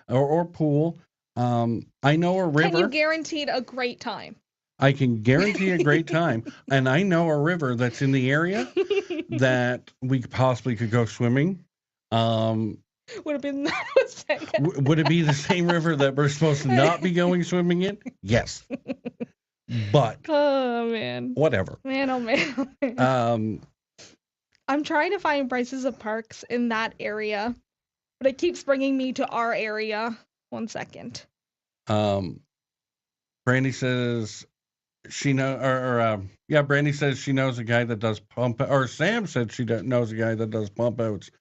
or pool. I know a river. Can you guarantee a great time? I can guarantee a great time, and I know a river that's in the area that we possibly could go swimming. Would have been Would it be the same river that we're supposed to not be going swimming in? Yes. But oh man, whatever. Man, oh man. I'm trying to find prices of parks in that area, but it keeps bringing me to our area. 1 second. Brandy says she Brandy says she knows a guy that does pump, or Sam said she knows a guy that does pump outs.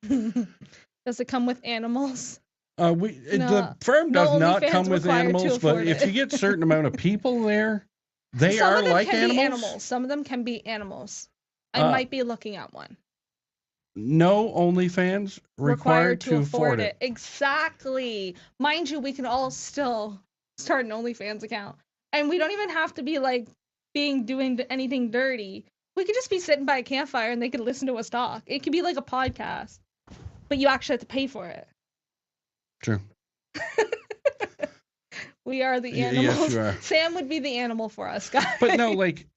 Does it come with animals? The firm does not come with animals, but if you get a certain amount of people there, they are like animals. Some of them can be animals. I might be looking at one. No OnlyFans required to afford it. Exactly. Mind you, we can all still start an OnlyFans account. And we don't even have to be like doing anything dirty. We could just be sitting by a campfire and they could listen to us talk. It could be like a podcast, but you actually have to pay for it. True. We are the animals. Yes, you are. Sam would be the animal for us, guys. But no, like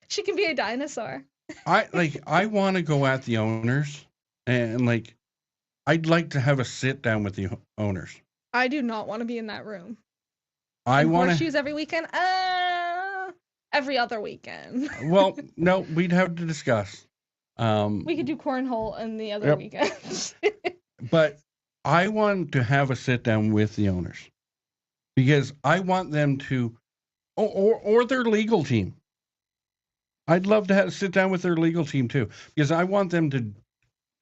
she can be a dinosaur. I want to go at the owners, and like I'd like to have a sit down with the owners. I do not want to be in that room. I want horseshoes every weekend. Every other weekend. Well, no, we'd have to discuss. We could do cornhole in the other weekends. But I want to have a sit down with the owners because I want them to, or their legal team. I'd love to sit down with their legal team too, because I want them to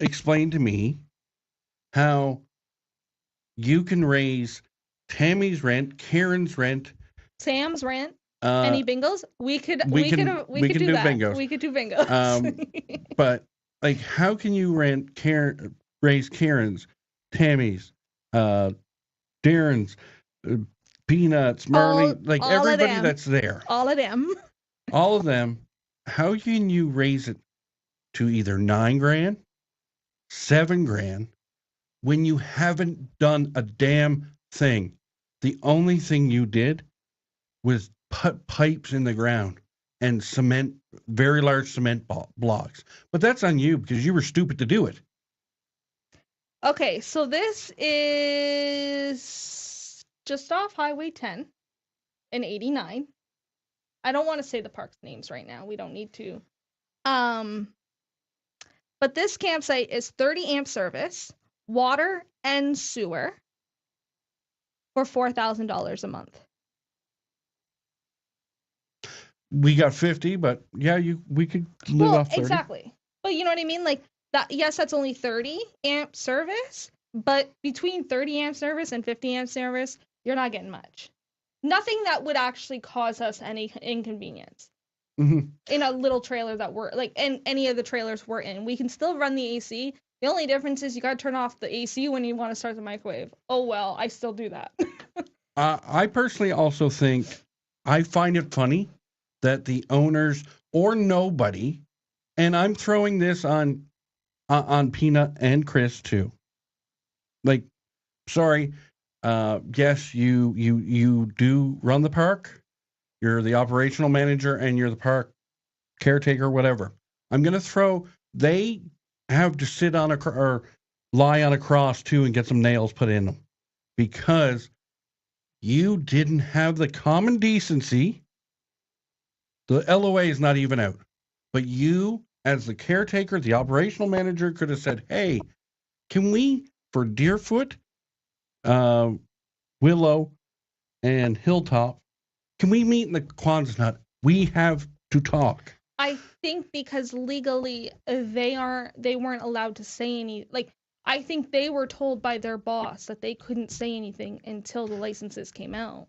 explain to me how you can raise Tammy's rent, Karen's rent, Sam's rent. Any bingos? We could do that. Bingos. We could do bingos. But like, how can you raise Karen's, Tammy's, Darren's, Peanuts, Marley, like everybody that's there. All of them. All of them. How can you raise it to either $9,000, $7,000 when you haven't done a damn thing? The only thing you did was put pipes in the ground and cement, very large cement blocks. But that's on you because you were stupid to do it. Okay, so this is just off Highway 10 in 89. I don't want to say the park's names right now. We don't need to. But this campsite is 30 amp service, water and sewer for $4,000 a month. We got 50, but yeah, we could live off 30. Exactly. But you know what I mean? Like that. Yes, that's only 30 amp service, but between 30 amp service and 50 amp service, you're not getting much. Nothing that would actually cause us any inconvenience. Mm-hmm. In a little trailer that we're like, in any of the trailers we're in, we can still run the AC The only difference is you gotta turn off the AC when you want to start the microwave. Oh well, I still do that. I personally also think I find it funny that the owners or nobody, and I'm throwing this on Peanut and Chris too. Like, sorry, yes, you do run the park. You're the operational manager and you're the park caretaker, whatever. I'm gonna throw. They have to sit on or lie on a cross too and get some nails put in them because you didn't have the common decency. The LOA is not even out, but you, as the caretaker, the operational manager, could have said, "Hey, can we for Deerfoot, Willow, and Hilltop? Can we meet in the Quonset hut? We have to talk." I think because legally they weren't allowed to say any, like, I think they were told by their boss that they couldn't say anything until the licenses came out.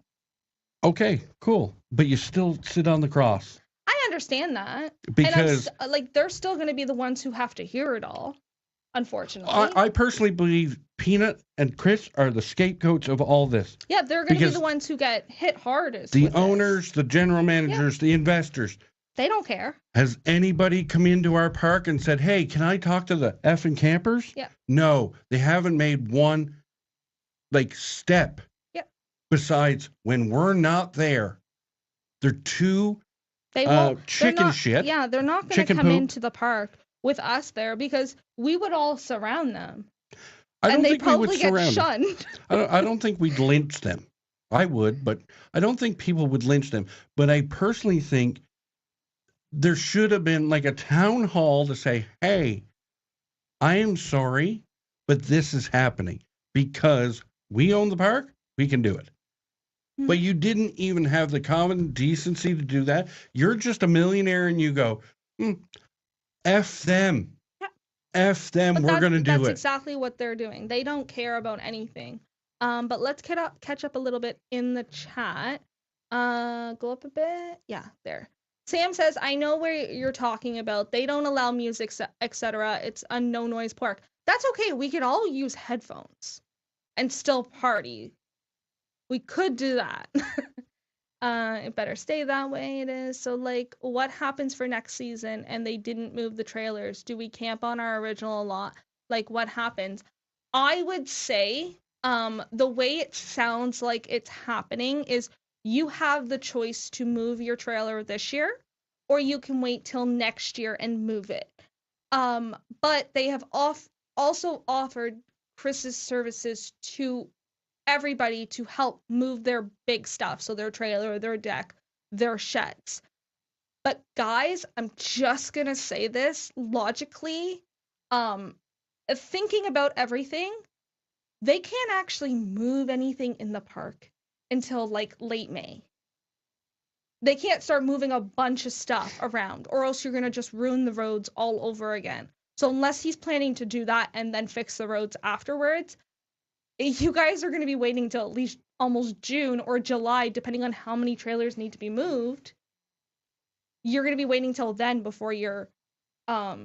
Okay, cool. But you still sit on the cross. I understand that. Because and like they're still going to be the ones who have to hear it all, unfortunately. I personally believe Peanut and Chris are the scapegoats of all this. Yeah, they're going to be the ones who get hit hardest. The owners, the general managers, the investors. They don't care. Has anybody come into our park and said, "Hey, can I talk to the effing campers?" Yeah. No, they haven't made one step. Yeah. Besides, when we're not there, they're too chicken shit. Yeah, they're not going to come into the park with us there because we would all surround them. And they'd probably get shunned. I don't think we'd lynch them. I would, but I don't think people would lynch them. But I personally think there should have been like a town hall to say, "Hey, I am sorry, but this is happening because we own the park. We can do it." Mm-hmm. But you didn't even have the common decency to do that. You're just a millionaire and you go, F them. Yeah. F them. We're going to do it. That's exactly what they're doing. They don't care about anything. But let's catch up a little bit in the chat. Go up a bit. Yeah, there. Sam says, "I know where you're talking about. They don't allow music, etc. It's a no noise park." That's okay. We could all use headphones and still party. We could do that. It better stay that way. It is. So, like, what happens for next season and they didn't move the trailers? Do we camp on our original lot? Like, what happens? I would say the way it sounds like it's happening is you have the choice to move your trailer this year, or you can wait till next year and move it. But they have also offered Chris's services to everybody to help move their big stuff, so their trailer, their deck, their sheds. But guys, I'm just gonna say this logically, thinking about everything, they can't actually move anything in the park until like late May. They can't start moving a bunch of stuff around, or else you're gonna just ruin the roads all over again. So unless he's planning to do that and then fix the roads afterwards, you guys are gonna be waiting till at least almost June or July, depending on how many trailers need to be moved. You're gonna be waiting till then before your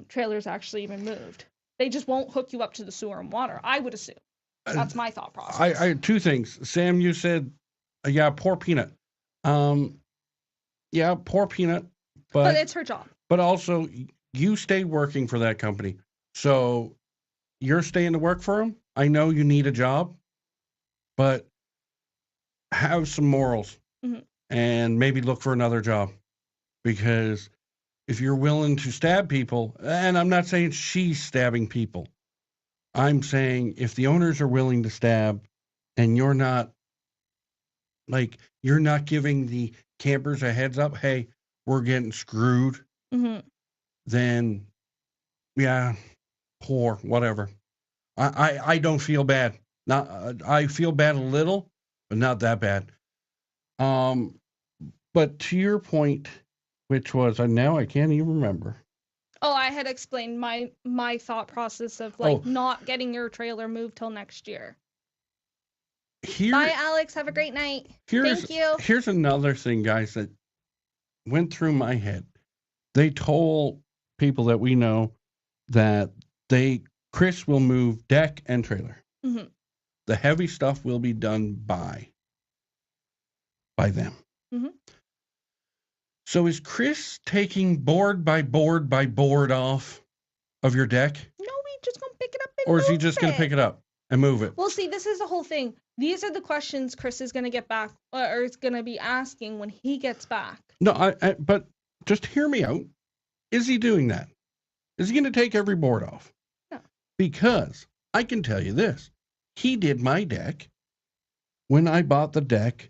trailers actually even moved. They just won't hook you up to the sewer and water, I would assume. That's my thought process. I two things. Sam, you said, yeah, poor Peanut. Yeah, poor Peanut. But it's her job. But also, you stayed working for that company. So you're staying to work for them. I know you need a job, but have some morals and maybe look for another job. Because if you're willing to stab people, and I'm not saying she's stabbing people, I'm saying if the owners are willing to stab and you're not giving the campers a heads up, hey, we're getting screwed, then yeah, poor, whatever. I don't feel bad. I feel bad a little, but not that bad. But to your point, which was, now I can't even remember. Oh, I had explained my thought process of not getting your trailer moved till next year. Bye, Alex. Have a great night. Thank you. Here's another thing, guys, that went through my head. They told people that we know that they Chris will move deck and trailer. Mm-hmm. The heavy stuff will be done by them. Mm-hmm. So is Chris taking board by board by board off of your deck? No, we just gonna pick it up and Or is he move just going to it. pick it up and move it? Well, see, this is the whole thing. These are the questions Chris is gonna get back, or is gonna be asking when he gets back. No, but just hear me out. Is he doing that? Is he going to take every board off? No. Because I can tell you this. He did my deck when I bought the deck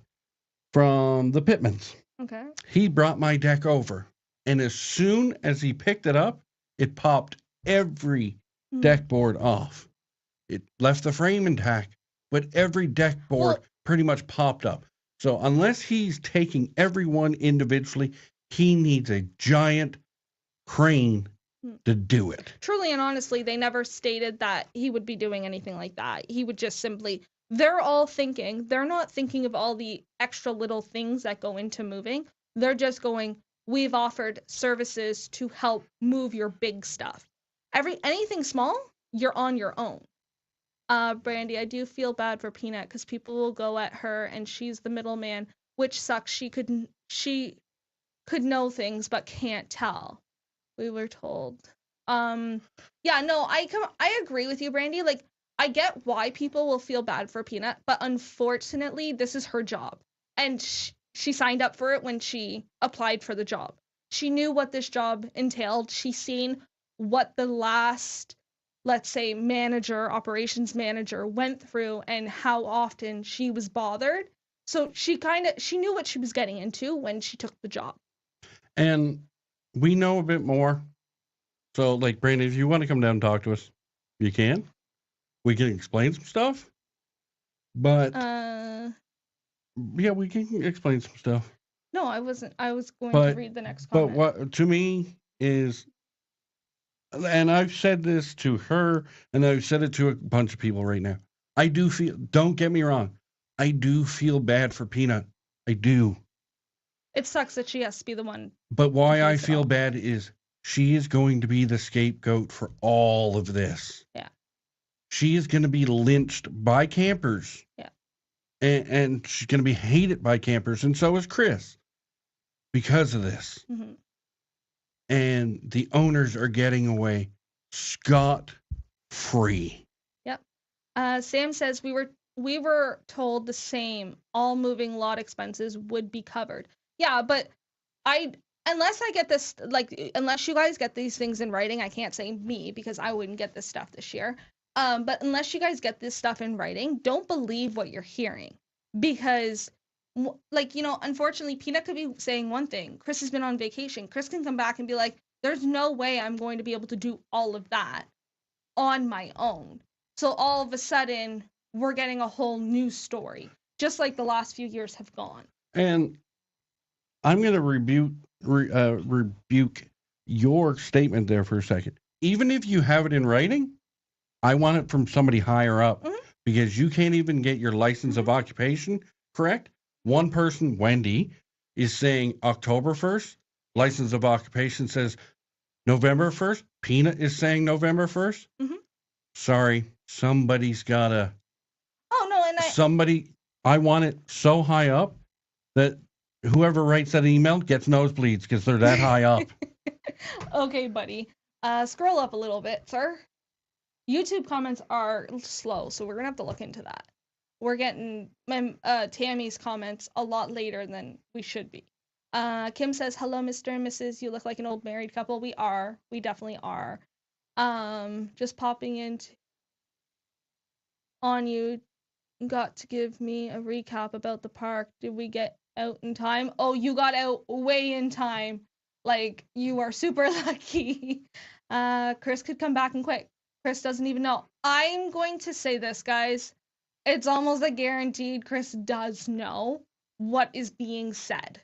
from the Pittmans. Okay. He brought my deck over. And as soon as he picked it up, it popped every deck board off. It left the frame intact, but every deck board pretty much popped up. So unless he's taking every one individually, he needs a giant crane to do it. Truly and honestly, they never stated that he would be doing anything like that. He would just simply, they're not thinking of all the extra little things that go into moving. They're just going, we've offered services to help move your big stuff. Anything small, you're on your own. Brandy, I do feel bad for Peanut because people will go at her and she's the middleman, which sucks. She could know things but can't tell. We were told. Yeah, no, I agree with you, Brandy. Like, I get why people will feel bad for Peanut, but unfortunately, this is her job. And she signed up for it when she applied for the job. She knew what this job entailed. She's seen what the last, let's say, operations manager went through and how often she was bothered. So she knew what she was getting into when she took the job. And we know a bit more. So, like, Brandon, if you want to come down and talk to us, you can. We can explain some stuff. But, yeah, we can explain some stuff. No, I wasn't. I was going to read the next comment. But what, to me, is, and I've said this to her, and I've said it to a bunch of people right now. Don't get me wrong, I do feel bad for Peanut. I do. It sucks that she has to be the one. But why I feel bad is she is going to be the scapegoat for all of this. Yeah. She is going to be lynched by campers. Yeah. And she's going to be hated by campers, and so is Chris, because of this. Mm-hmm. And the owners are getting away scot-free. Yep. Sam says we were told the same. All moving lot expenses would be covered. Yeah, but unless I get this, like, unless you guys get these things in writing, I can't say me because I wouldn't get this stuff this year. But unless you guys get this stuff in writing, don't believe what you're hearing because, like, unfortunately, Peanut could be saying one thing. Chris has been on vacation. Chris can come back and be like, there's no way I'm going to be able to do all of that on my own. So all of a sudden, we're getting a whole new story, just like the last few years have gone. And I'm going to rebuke your statement there for a second. Even if you have it in writing, I want it from somebody higher up because you can't even get your license of occupation correct. One person, Wendy, is saying October 1st. License of occupation says November 1st. Peanut is saying November 1st. Mm-hmm. Sorry, somebody's got to. Oh, no, and I want it so high up that whoever writes that email gets nosebleeds because they're that high up. Okay, buddy. Scroll up a little bit, sir. YouTube comments are slow, so we're going to have to look into that. We're getting Tammy's comments a lot later than we should be. Kim says, hello, Mr. and Mrs. You look like an old married couple. We are. We definitely are. Just popping in on you. Got to give me a recap about the park. Did we get out in time? Oh, you got out way in time. Like, you are super lucky. Chris could come back and quick. Chris doesn't even know. I'm going to say this, guys. It's almost a guaranteed Chris does know what is being said.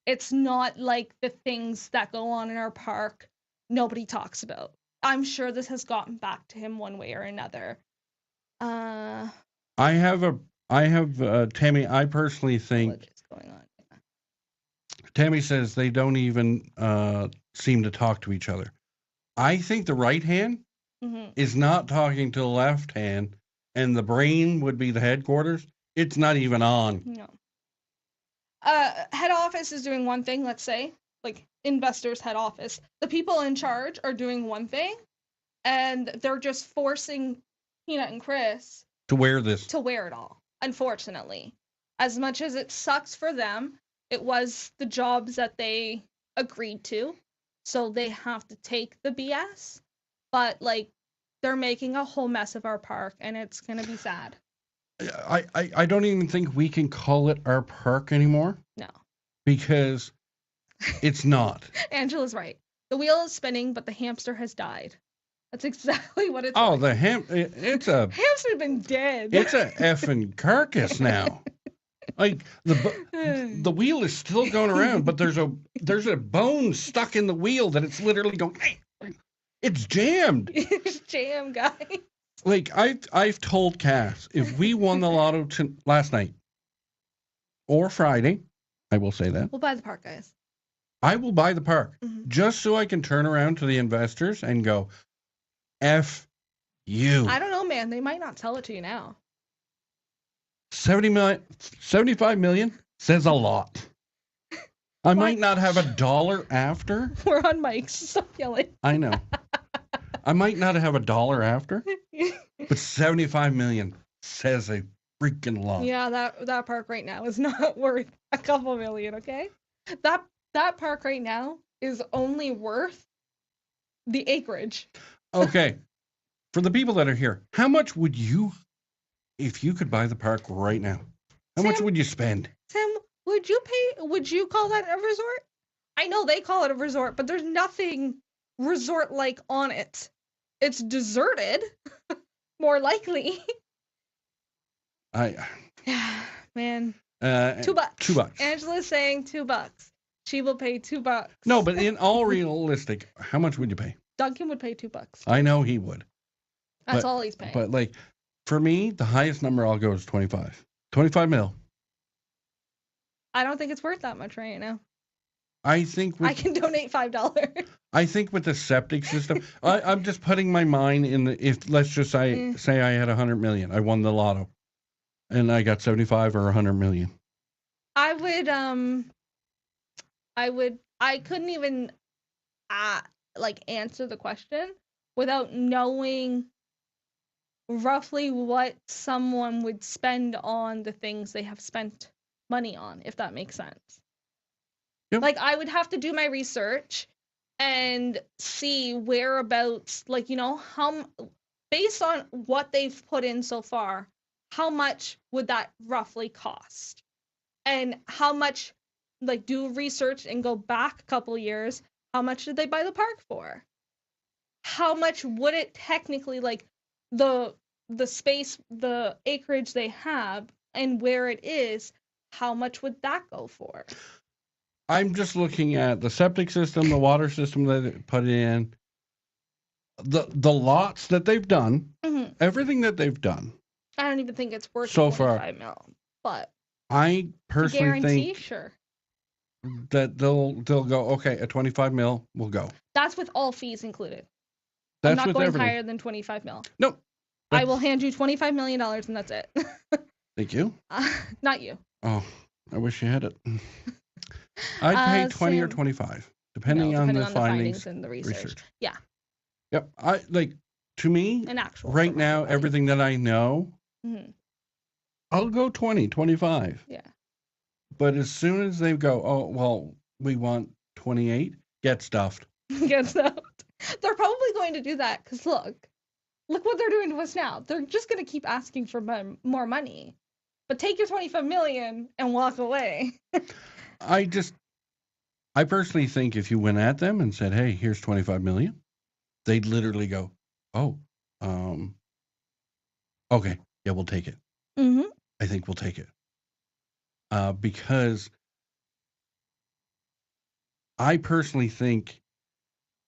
It's not like the things that go on in our park nobody talks about. I'm sure this has gotten back to him one way or another. I have Tammy, I personally think going on. Yeah. Tammy says they don't even seem to talk to each other. I think the right hand is not talking to the left hand, and the brain would be the headquarters, it's not even on. No. Head office is doing one thing, let's say, like investors' head office. The people in charge are doing one thing, and they're just forcing Peanut and Chris To wear this. to wear it all, unfortunately. As much as it sucks for them, it was the jobs that they agreed to, so they have to take the BS. But, like, they're making a whole mess of our park, and it's gonna be sad. I don't even think we can call it our park anymore. No. Because it's not. Angela's right. The wheel is spinning, but the hamster has died. That's exactly what it's Oh, like. it's a Hamster's been dead. it's a effing carcass now. Like the wheel is still going around, but there's a bone stuck in the wheel that it's literally going. It's jammed. It's jam, guy. Like I've told Cass, if we won the lotto last night or Friday, I will say that We'll buy the park, guys. I will buy the park Mhm. just so I can turn around to the investors and go, F you. I don't know, man. They might not sell it to you now. 75 million says a lot. I might not have $1 after. We're on mics. Stop yelling. I know. I might not have $1 after, but 75 million says a freaking lot. Yeah, that park right now is not worth a couple million, okay? That park right now is only worth the acreage. Okay. For the people that are here, how much would you, if you could buy the park right now, how much Sam- would you spend? Tim, would you call that a resort? I know they call it a resort, but there's nothing resort-like on it. It's deserted, more likely. Man, $2. $2. Angela's saying $2. She will pay $2. No, but in all realistic, how much would you pay? Duncan would pay $2. I know he would. That's but- all he's paying. But like, for me, the highest number I'll go is 25. 25 mil. I don't think it's worth that much right now. I think I with, can donate $5. I think with the septic system, I'm just putting my mind in the, if let's just say I had 100 million, I won the lotto, and I got 75 or 100 million. I couldn't even answer the question without knowing roughly what someone would spend on the things they have spent money on, if that makes sense. Yep. Like, I would have to do my research and see whereabouts, like, how, based on what they've put in so far, how much would that roughly cost? And how much, like, do research and go back a couple years, how much did they buy the park for? How much would it technically, like, the space, the acreage they have and where it is, how much would that go for? I'm just looking at the septic system, the water system that they put in, the lots that they've done, Mhm. everything that they've done. I don't even think it's worth So far. 25 mil, but I personally guarantee, think sure. that they'll go, okay, at 25 mil, we'll go. That's with all fees included. That's I'm not with going everything. higher than 25 mil. Nope. I will hand you $25 million and that's it. Thank you. Not you. Oh, I wish you had it. I'd pay 20 or Sam. 25, depending No, on depending the findings. and the research. Yeah, Yep. To me, an actual. right from now, everybody. everything that I know, Mhm. I'll go 20, 25. Yeah. But as soon as they go, oh, well, we want 28, get stuffed. Gets out. They're probably going to do that because look what they're doing to us now. They're just going to keep asking for more money. But take your 25 million and walk away. I personally think if you went at them and said, hey, here's 25 million, they'd literally go, oh, okay, yeah, we'll take it. Mm-hmm. I think we'll take it. Because I personally think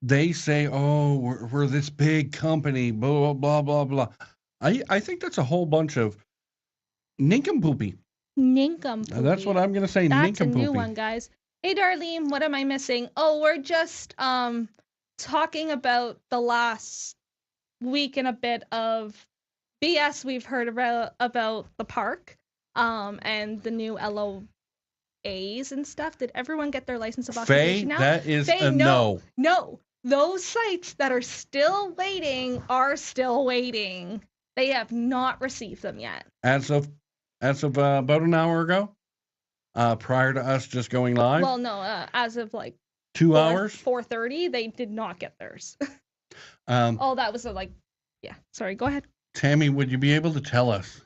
they say, oh, we're this big company, blah, blah, blah, blah. I think that's a whole bunch of nincompoopy. Nincompoop. That's what I'm going to say, That's a nincompoopy. new one, guys. Hey, Darlene, what am I missing? Oh, we're just talking about the last week and a bit of BS we've heard about the park, and the new LOAs and stuff. Did everyone get their license of Faye, occupation now? that is Faye, a no. No. Those sites that are still waiting are still waiting. They have not received them yet. As of about an hour ago, prior to us just going live. Well, no, as of like 2 hours. 4:30, they did not get theirs. That was yeah. Sorry, go ahead. Tammy, would you be able to tell us?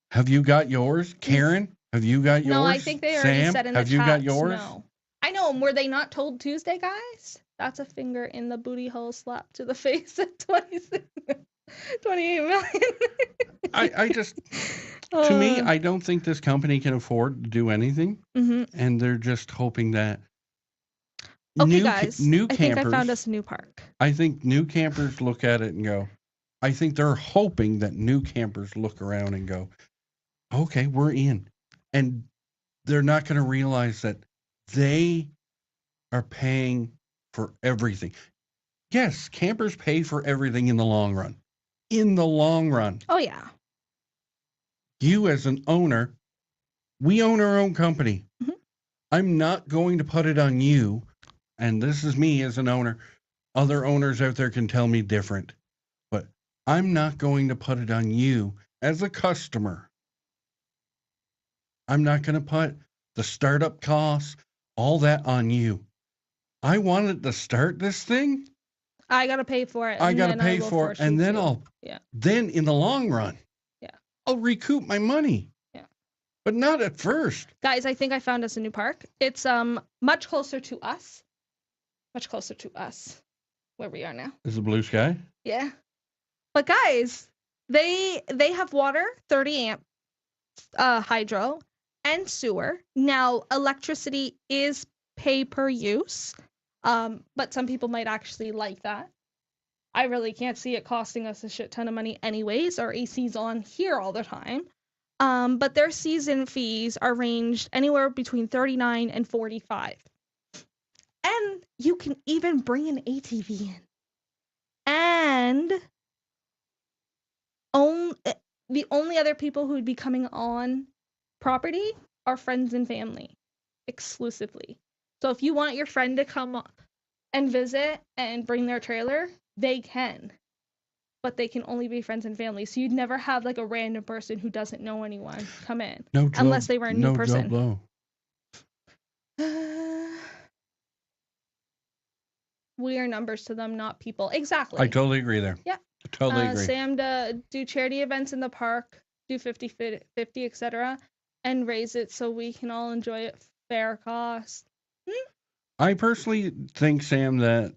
Have you got yours? Karen, have you got yours? No, I think they already Sam, said in the have chat. you got yours? No. I know. Were they not told Tuesday, guys? That's a finger in the booty hole slap to the face at 28 million. I just, to me, I don't think this company can afford to do anything. Mm-hmm. And they're just hoping that okay, guys, new I campers, think I found us a new park. I think new campers look at it and go, I think they're hoping that new campers look around and go, okay, we're in. And they're not going to realize that they are paying for everything. Yes, campers pay for everything in the long run. In the long run. Oh, yeah. You as an owner, we own our own company. Mm-hmm. I'm not going to put it on you. And this is me as an owner. Other owners out there can tell me different. But I'm not going to put it on you as a customer. I'm not going to put the startup costs, all that on you. I wanted to start this thing. I got to pay for it. I got to pay for it. And then then in the long run, I'll recoup my money. Yeah. But not at first. Guys, I think I found us a new park. It's much closer to us. Much closer to us where we are now. Is it Blue Sky? Yeah. But guys, they have water, 30 amp hydro, and sewer. Now, electricity is pay per use. But some people might actually like that. I really can't see it costing us a shit ton of money anyways. Our AC's on here all the time. But their season fees are ranged anywhere between $39 and $45. And you can even bring an ATV in. And the only other people who would be coming on property are friends and family exclusively. So if you want your friend to come and visit and bring their trailer, they can. But they can only be friends and family. So you'd never have like a random person who doesn't know anyone come in. Unless they were a new person. Joe Blow. We are numbers to them, not people. Exactly. I totally agree there. Yeah. I totally agree. Sam, do charity events in the park, do 50-50, etc., and raise it so we can all enjoy it fair cost. I personally think, Sam, that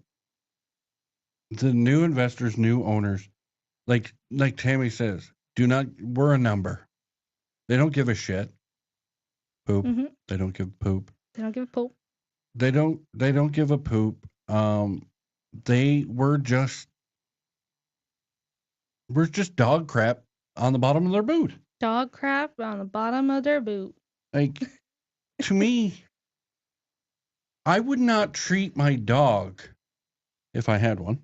the new investors, new owners, like Tammy says, we're a number. They don't give a shit. Poop. Mm-hmm. They don't give poop. They don't give a poop. They don't give a poop. We're just dog crap on the bottom of their boot. Dog crap on the bottom of their boot. Like, to me, I would not treat my dog if I had one.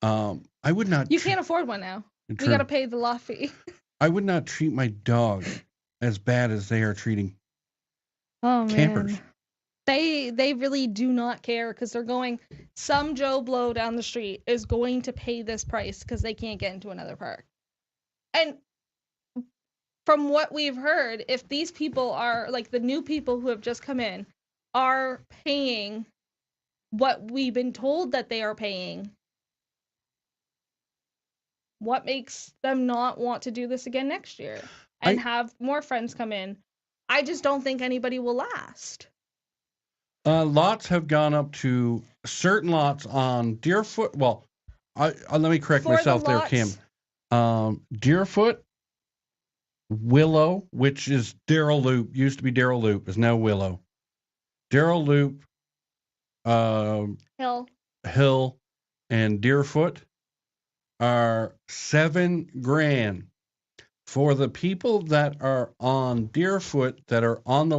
I would not. You can't afford one now. You got to pay the law fee. I would not treat my dog as bad as they are treating campers. Man. They really do not care because they're going. Some Joe Blow down the street is going to pay this price because they can't get into another park. And from what we've heard, if these people are like the new people who have just come in are paying what we've been told that they are paying, what makes them not want to do this again next year and have more friends come in? I just don't think anybody will last. Lots have gone up to certain lots on Deerfoot. Well, let me correct myself there, Kim. Deerfoot, Willow, which is Darrell Loop, used to be Darrell Loop, is now Willow. Darrell Loop, Hill, and Deerfoot are $7,000. For the people that are on Deerfoot that are on the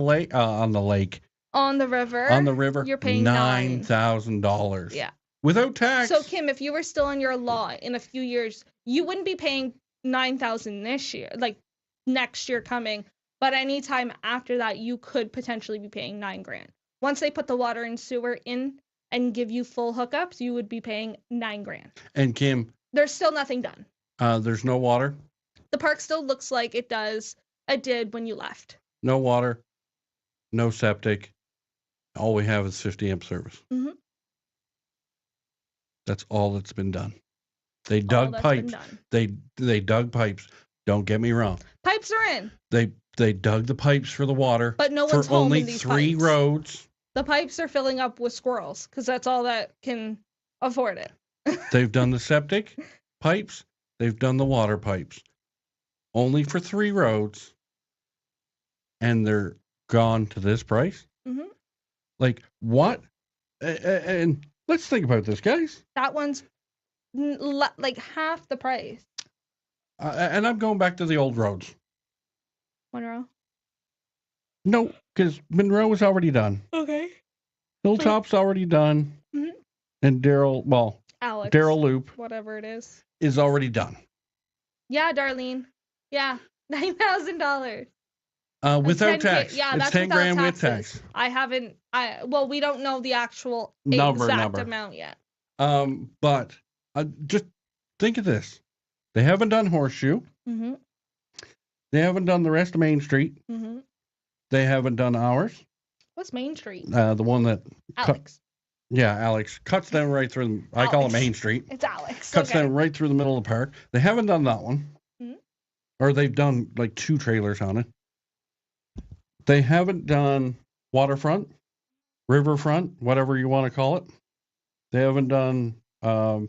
river, you're paying $9,000. Yeah. Without tax. So Kim, if you were still on your lot in a few years, you wouldn't be paying $9,000 this year, like next year coming. But anytime after that, you could potentially be paying $9,000. Once they put the water and sewer in and give you full hookups, you would be paying $9,000. And Kim, there's still nothing done. There's no water. The park still looks like it did when you left. No water, no septic. All we have is 50 amp service. Mm-hmm. That's all that's been done. They dug pipes. They dug pipes. Don't get me wrong. Pipes are in. They dug the pipes for the water. But no one's for home only in these 3 pipes. roads. The pipes are filling up with squirrels because that's all that can afford it. They've done the septic pipes. They've done the water pipes. Only for 3 roads. And they're gone to this price? Mm-hmm. Like, what? And let's think about this, guys. That one's like half the price. And I'm going back to the old roads. Monroe? No, because Monroe was already done. Okay. Hilltop's already done. Mm-hmm. And Darrell Loop. Whatever it is already done. Yeah, Darlene. Yeah. $9,000. Without tax. Yeah, it's that's $10,000 without with tax. We don't know the actual number amount yet. But just think of this. They haven't done Horseshoe. Mm-hmm. They haven't done the rest of Main Street. Mm-hmm. They haven't done ours. What's Main Street? The one that Alex. Alex cuts them right through. I call it Main Street. It's Alex. Cuts them right through the middle of the park. They haven't done that one. Mm-hmm. Or they've done like 2 trailers on it. They haven't done Waterfront, Riverfront, whatever you want to call it. They haven't done our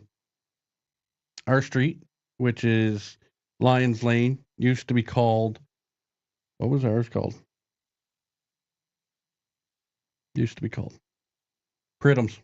street, which is Lions Lane. Used to be called, what was ours called? Used to be called Pridham's.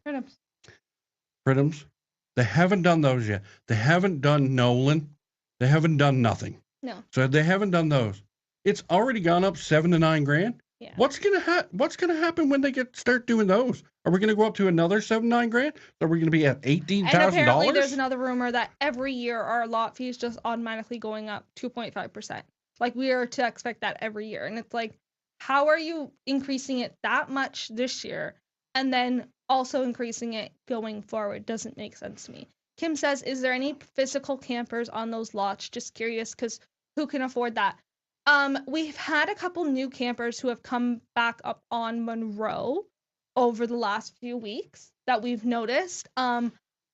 They haven't done those yet. They haven't done Nolan. They haven't done nothing. No. So they haven't done those. It's already gone up $7,000 to $9,000. Yeah. What's gonna happen when they start doing those? Are we gonna go up to another $7,000-9,000? Are we gonna be at $18,000? And apparently, there's another rumor that every year our lot fee is just automatically going up 2.5%. Like we are to expect that every year, and it's like, how are you increasing it that much this year, and then also increasing it going forward? Doesn't make sense to me. Kim says, "Is there any physical campers on those lots? Just curious, because who can afford that?" We've had a couple new campers who have come back up on Monroe over the last few weeks that we've noticed.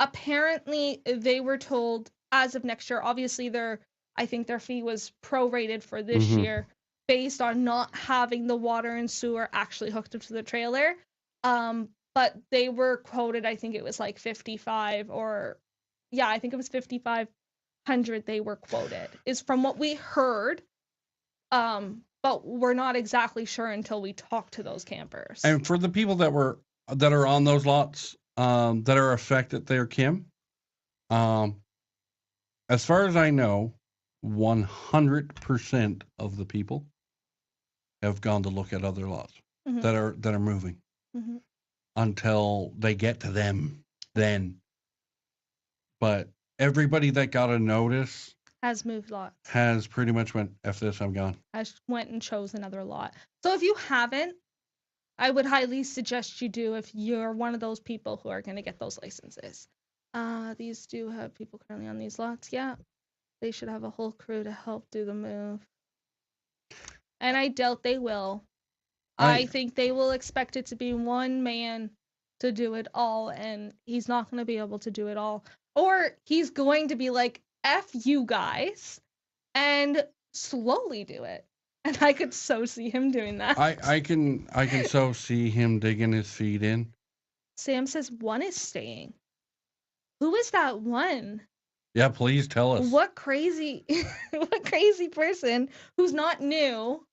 Apparently they were told as of next year, obviously I think their fee was prorated for this year based on not having the water and sewer actually hooked up to the trailer. But they were quoted, I think it was like 55 or yeah, I think it was 5,500 they were quoted, is from what we heard. But we're not exactly sure until we talk to those campers. And for the people that are on those lots, that are affected there, Kim, as far as I know, 100% of the people have gone to look at other lots that are moving until they get to them then. But everybody that got a notice has moved lots. Has pretty much went, F this, I'm gone. Has went and chose another lot. So if you haven't, I would highly suggest you do if you're one of those people who are going to get those licenses. These do have people currently on these lots. Yeah. They should have a whole crew to help do the move. And I doubt they will. I think they will expect it to be one man to do it all, and he's not going to be able to do it all. Or he's going to be like, F you guys, and slowly do it. And I could so see him doing that. I can so see him digging his feet in. Sam says one is staying. Who is that one? Yeah, please tell us. What crazy person who's not new.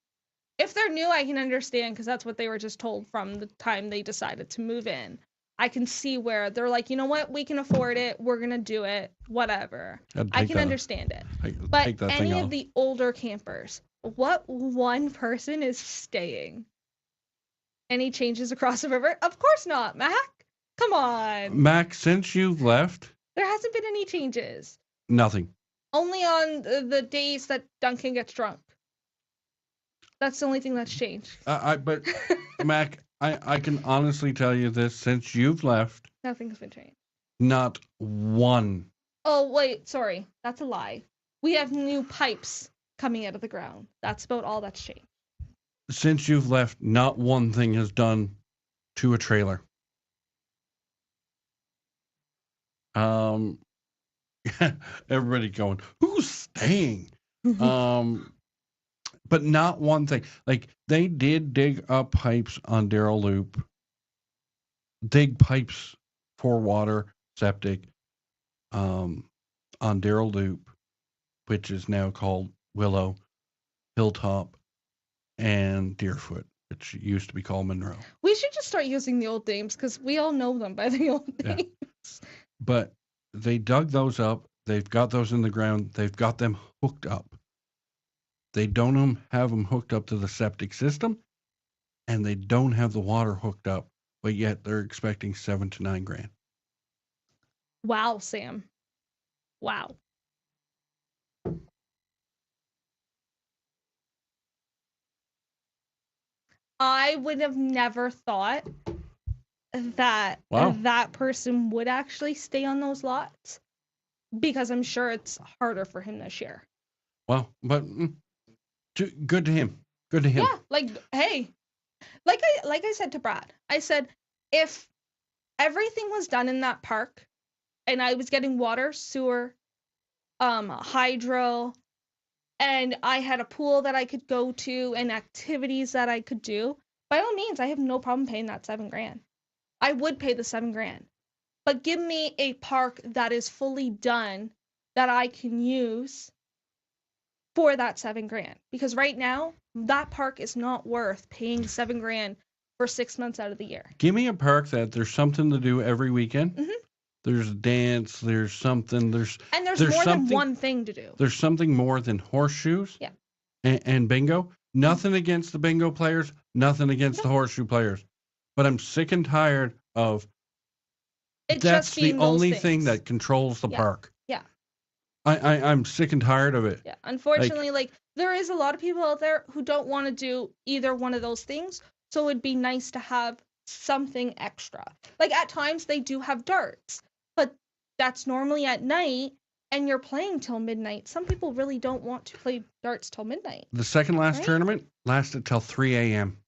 If they're new, I can understand because that's what they were just told from the time they decided to move in. I can see where they're like, you know what, we can afford it. We're going to do it. Whatever. I can understand it. But any of the older campers, what one person is staying? Any changes across the river? Of course not, Mac. Come on. Max, since you've left, There hasn't been any changes. nothing. Only on the days that Duncan gets drunk. That's the only thing that's changed. But Mac, I can honestly tell you this: since you've left, Nothing's been changed. not one. Oh, wait, sorry. That's a lie. We have new pipes coming out of the ground. That's about all that's changed. Since you've left, not one thing has done to a trailer. Everybody going, who's staying? But not one thing. Like, they did dig up pipes on Darrell Loop, dig pipes for water, septic, on Darrell Loop, which is now called Willow, Hilltop, and Deerfoot, which used to be called Monroe. We should just start using the old names because we all know them by the old Yeah. names. But they dug those up. They've got those in the ground. They've got them hooked up. They don't have them hooked up to the septic system, and they don't have the water hooked up, but yet they're expecting $7,000 to $9,000. Wow, Sam. Wow. I would have never thought that Wow. that person would actually stay on those lots because I'm sure it's harder for him this year. Well, but good to him. Good to him. Yeah, like, hey, like I said to Brad, I said, if everything was done in that park and I was getting water, sewer, hydro, and I had a pool that I could go to and activities that I could do, by all means, I have no problem paying that $7,000. I would pay the $7,000. But give me a park that is fully done that I can use for that $7,000. Because right now, that park is not worth paying $7,000 for 6 months out of the year. Give me a park that there's something to do every weekend. Mhm. There's a dance. There's something. There's more than one thing to do. There's something more than horseshoes. Yeah. And bingo. Nothing against the bingo players. Nothing against the horseshoe players. But I'm sick and tired of. It's That's just the being those only things. thing that controls the Yeah. park. Yeah. I'm sick and tired of it. Yeah. Unfortunately, like there is a lot of people out there who don't want to do either one of those things. So it'd be nice to have something extra. Like at times they do have darts, but that's normally at night and you're playing till midnight. Some people really don't want to play darts till midnight. The second last Right? tournament lasted till 3 a.m.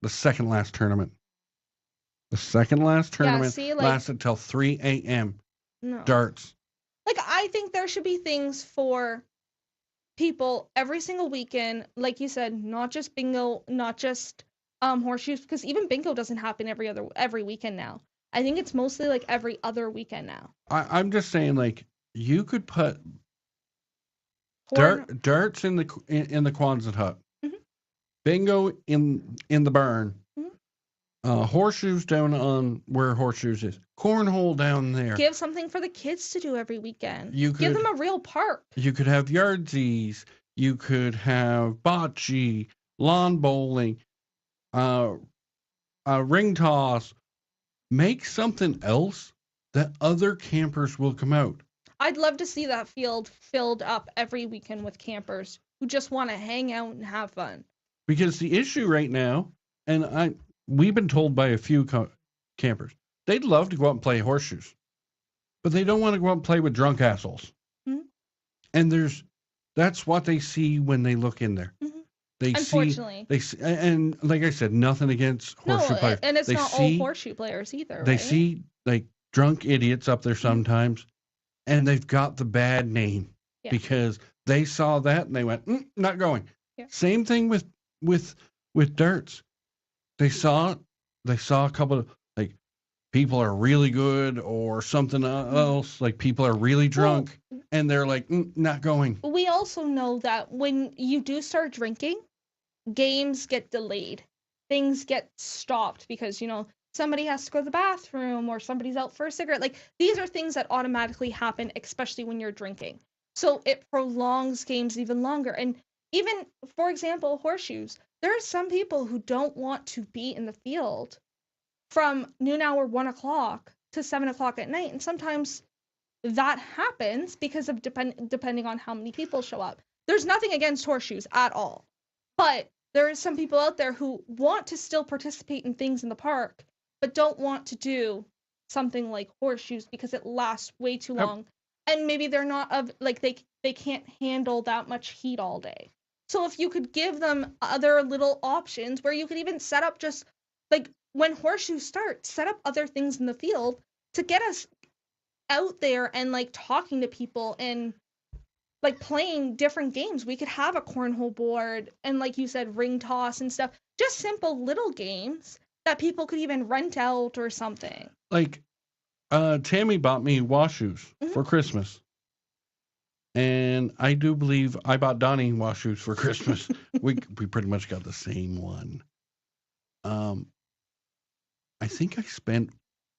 The second last tournament. The second last tournament see, like- lasted till 3 a.m. No. Darts. Like I think there should be things for people every single weekend, like you said, not just bingo, not just horseshoes, because even bingo doesn't happen every weekend now. I think it's mostly like every other weekend now. I'm just saying, like, you could put Horn- darts in the Quonset hut, Mhm. bingo in the barn, Mhm. horseshoes down on where horseshoes is, cornhole down there. Give something for the kids to do every weekend. You Give could- them a real park. You could have yardsies. You could have bocce, lawn bowling, ring toss. Make something else that other campers will come out. I'd love to see that field filled up every weekend with campers who just want to hang out and have fun. Because the issue right now, and we've been told by a few campers, they'd love to go out and play horseshoes, but they don't want to go out and play with drunk assholes. Mhm. And that's what they see when they look in there. Mhm. They Unfortunately. see, and like I said, nothing against horseshoe players. And it's They not all horseshoe players either. They right? see like drunk idiots up there sometimes, and they've got the bad name Yeah. because they saw that and they went, not going. Yeah. Same thing with darts. They saw a couple of like people are really good or something else, like people are really drunk, and they're like, not going. We also know that when you do start drinking, games get delayed. Things get stopped because, somebody has to go to the bathroom or somebody's out for a cigarette. Like, these are things that automatically happen, especially when you're drinking. So it prolongs games even longer. And even, for example, horseshoes. There are some people who don't want to be in the field from noon hour 1 o'clock to 7 o'clock at night, and sometimes that happens because of depending on how many people show up. There's nothing against horseshoes at all, but there are some people out there who want to still participate in things in the park, but don't want to do something like horseshoes because it lasts way too Yep. long, and maybe they're not of like they can't handle that much heat all day. So if you could give them other little options where you could even set up just like when horseshoes start, set up other things in the field to get us out there and like talking to people and like playing different games. We could have a cornhole board and like you said, ring toss and stuff. Just simple little games that people could even rent out or something. Like, Tammy bought me wash shoes for Christmas. And I do believe I bought Donnie wash shoes for Christmas. we pretty much got the same one. I think I spent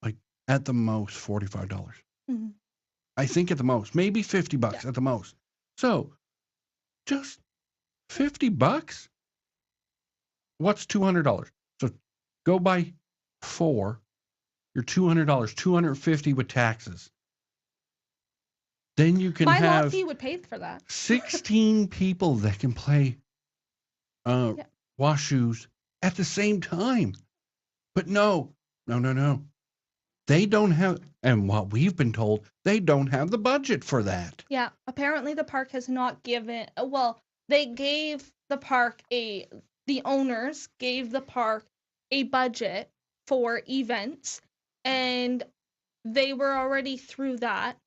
like at the most $45. Mhm. I think at the most, maybe $50 at the most. So just $50. What's $200? So go buy 4. You're $200, $250 with taxes. Then you can My have lot fee would pay for that. 16 people that can play wash shoes at the same time. But no. They don't have, and what we've been told, they don't have the budget for that. Yeah, apparently the park has not given, well, they gave the park the owners gave the park a budget for events, and they were already through that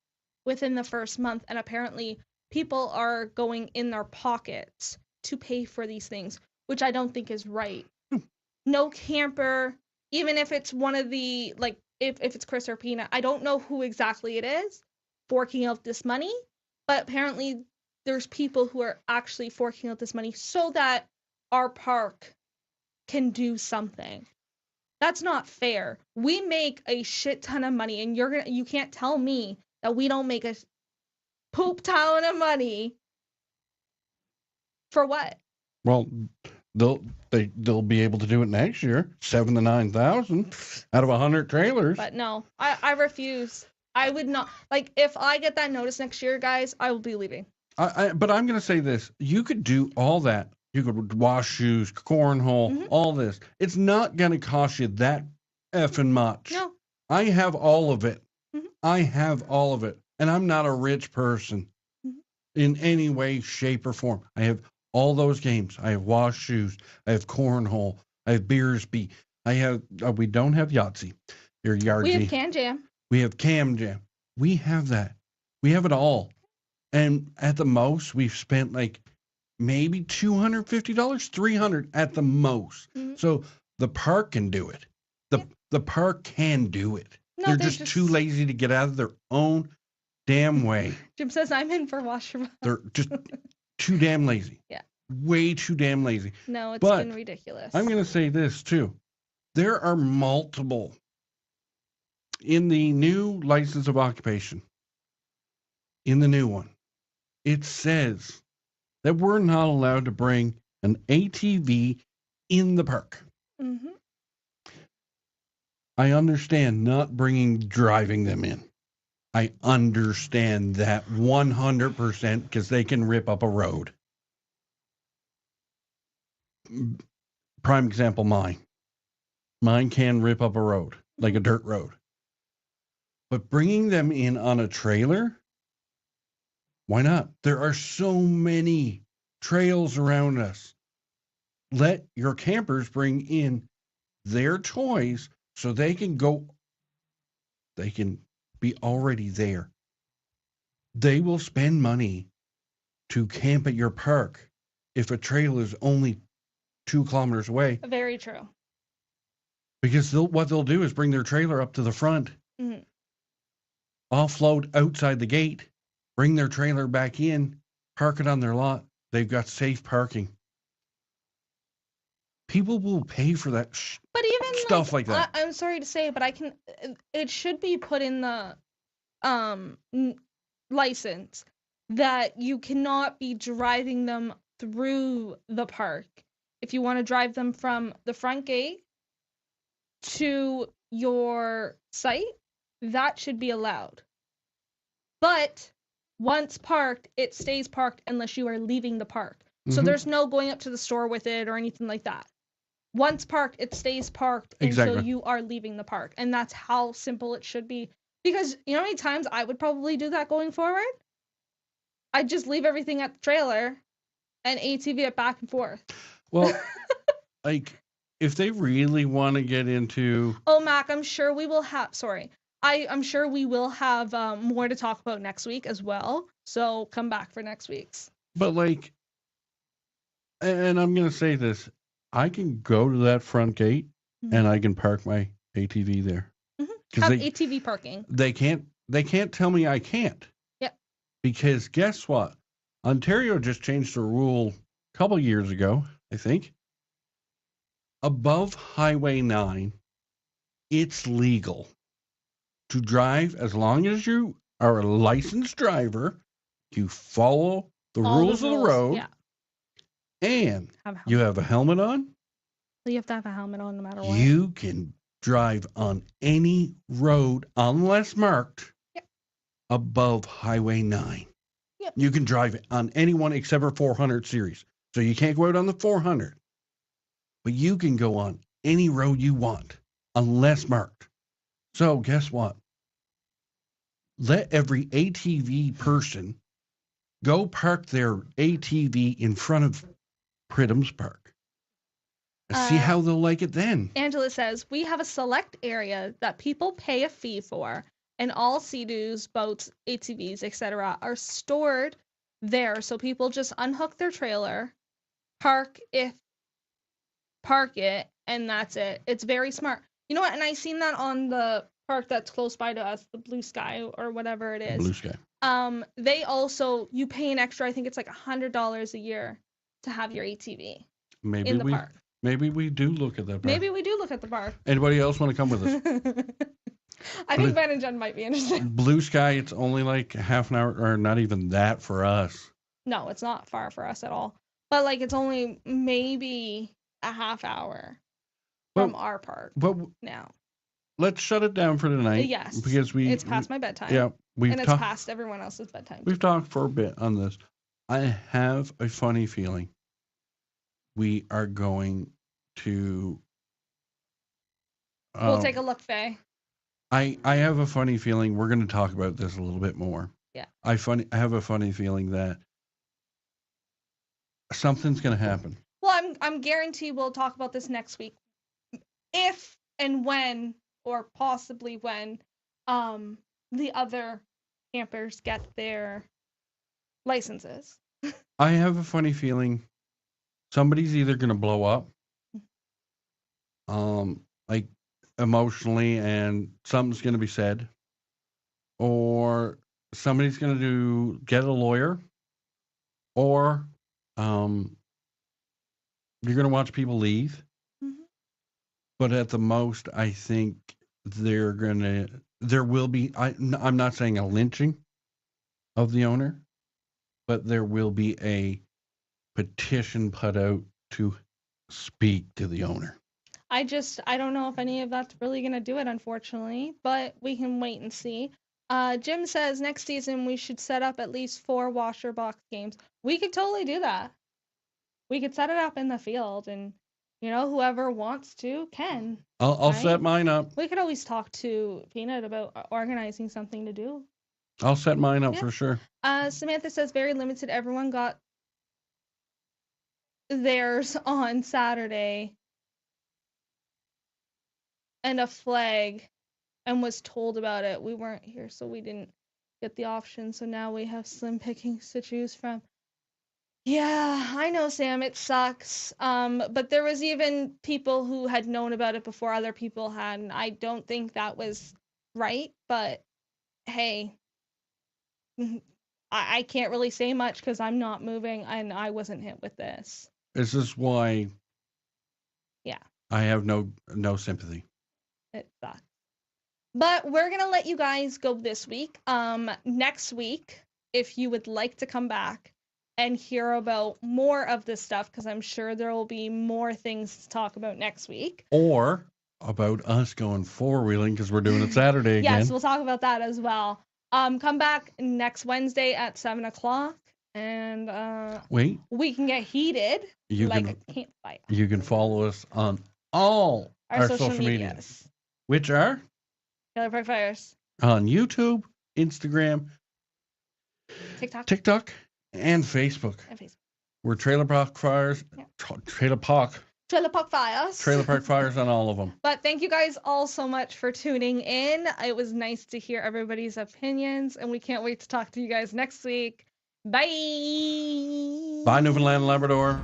within the first month, and apparently people are going in their pockets to pay for these things, which I don't think is right. No camper, even if it's one of the, like, if it's Chris or Peanut, I don't know who exactly it is forking out this money, but apparently there's people who are actually forking out this money so that our park can do something. That's not fair. We make a shit ton of money, and you can't tell me that we don't make a poop ton of money. For what? Well, they'll be able to do it next year. 7,000 to 9,000 out of 100 trailers. But no, I refuse. I would not, like, if I get that notice next year, guys, I will be leaving. But I'm going to say this: you could do all that. You could wash shoes, cornhole, all this. It's not going to cost you that effing much. No. I have all of it. I have all of it, and I'm not a rich person in any way, shape, or form. I have all those games. I have wash shoes. I have cornhole. I have Beersby. I have. We don't have Yahtzee or Yardzy. We have Can Jam. We have Cam Jam. We have that. We have it all. And at the most, we've spent like maybe $250, $300 at the most. So the park can do it. The park can do it. No, they're just too lazy to get out of their own damn way. Jim says I'm in for washer. They're just too damn lazy. Yeah. Way too damn lazy. No, it's been ridiculous. I'm going to say this too. There are multiple in the new license of occupation. In the new one, it says that we're not allowed to bring an ATV in the park. I understand not driving them in. I understand that 100% because they can rip up a road. Prime example, mine. Mine can rip up a road, like a dirt road. But bringing them in on a trailer, why not? There are so many trails around us. Let your campers bring in their toys so they can be already there. They will spend money to camp at your park if a trail is only 2 kilometers away. Very true. Because what they'll do is bring their trailer up to the front, offload outside the gate, bring their trailer back in, park it on their lot. They've got safe parking. People will pay for that but even stuff like that. I'm sorry to say, but it should be put in the license that you cannot be driving them through the park. If you want to drive them from the front gate to your site, that should be allowed. But once parked, it stays parked unless you are leaving the park. So Mhm. there's no going up to the store with it or anything like that. Once parked, it stays parked until Exactly. you are leaving the park. And that's how simple it should be. Because you know how many times I would probably do that going forward? I'd just leave everything at the trailer and ATV it back and forth. Well, like if they really want to get into, Oh, Mac, I'm sure we will have. Sorry, I'm sure we will have more to talk about next week as well. So come back for next week's. but like, and I'm gonna say this, I can go to that front gate and I can park my ATV there because Have ATV parking. they can't tell me I can't. Yep. Because guess what? Ontario just changed the rule a couple years ago, I think. Above Highway 9, it's legal to drive as long as you are a licensed driver, you follow the All rules of the road, Yeah. and Have a you helmet. have a helmet on. You have to have a helmet on no matter what. You can drive on any road unless marked Yep. above Highway 9. Yep. You can drive it on any one except for 400 series. So you can't go out on the 400. But you can go on any road you want unless marked. So guess what? Let every ATV person go park their ATV in front of Pridham's Park. And see how they'll like it then. Angela says, we have a select area that people pay a fee for, and all Sea-Doos, boats, ATVs, etc. are stored there. So people just unhook their trailer, park it, and that's it. It's very smart. You know what? And I seen that on the park that's close by to us, the Blue Sky or whatever it is. Blue Sky. They also, you pay an extra, I think it's like $100 a year to have your ATV in the park. Maybe we do look at that park. Maybe we do look at the park. Anybody else want to come with us? I think Ben and Jen might be interested. Blue Sky, it's only like half an hour, or not even that for us. No, it's not far for us at all. But like, it's only maybe a half hour from our park But now. let's shut it down for tonight. Yes, because it's past my bedtime. Yeah, and it's past everyone else's bedtime. We've talked for a bit on this. I have a funny feeling we are going to. We'll take a look, Faye. I have a funny feeling we're going to talk about this a little bit more. Yeah. I have a funny feeling that something's going to happen. Well, I'm guaranteed we'll talk about this next week, if and when, or possibly when, the other campers get their licenses. I have a funny feeling somebody's either going to blow up, like emotionally, and something's going to be said, or somebody's going to get a lawyer, or you're going to watch people leave. Mm-hmm. But at the most, I think there will be, I'm not saying a lynching of the owner, but there will be a petition put out to speak to the owner. I don't know if any of that's really going to do it, unfortunately, but we can wait and see. Jim says next season we should set up at least 4 washer box games. We could totally do that. We could set it up in the field, and whoever wants to can. I'll set mine up. We could always talk to Peanut about organizing something to do. I'll set mine up for sure. Samantha says very limited. Everyone got theirs on Saturday and a flag and was told about it. We weren't here, so we didn't get the option. So now we have slim pickings to choose from. Yeah, I know, Sam. It sucks. But there was even people who had known about it before other people had, and I don't think that was right. But hey, I can't really say much because I'm not moving and I wasn't hit with this. This is why. Yeah. I have no sympathy. It sucks. But we're gonna let you guys go this week. Next week, if you would like to come back and hear about more of this stuff, because I'm sure there will be more things to talk about next week. Or about us going four-wheeling because we're doing it Saturday again. Yes, we'll talk about that as well. Come back next Wednesday at 7:00, and Wait, we can get heated you like can a campfire. you can follow us on all Our social medias. which are Trailer Park Fires. on YouTube, Instagram, TikTok, and Facebook. We're Trailer Park Fires. Yeah. Trailer Park Fires on all of them. But thank you guys all so much for tuning in. It was nice to hear everybody's opinions, and we can't wait to talk to you guys next week. Bye. Bye, Newfoundland and Labrador.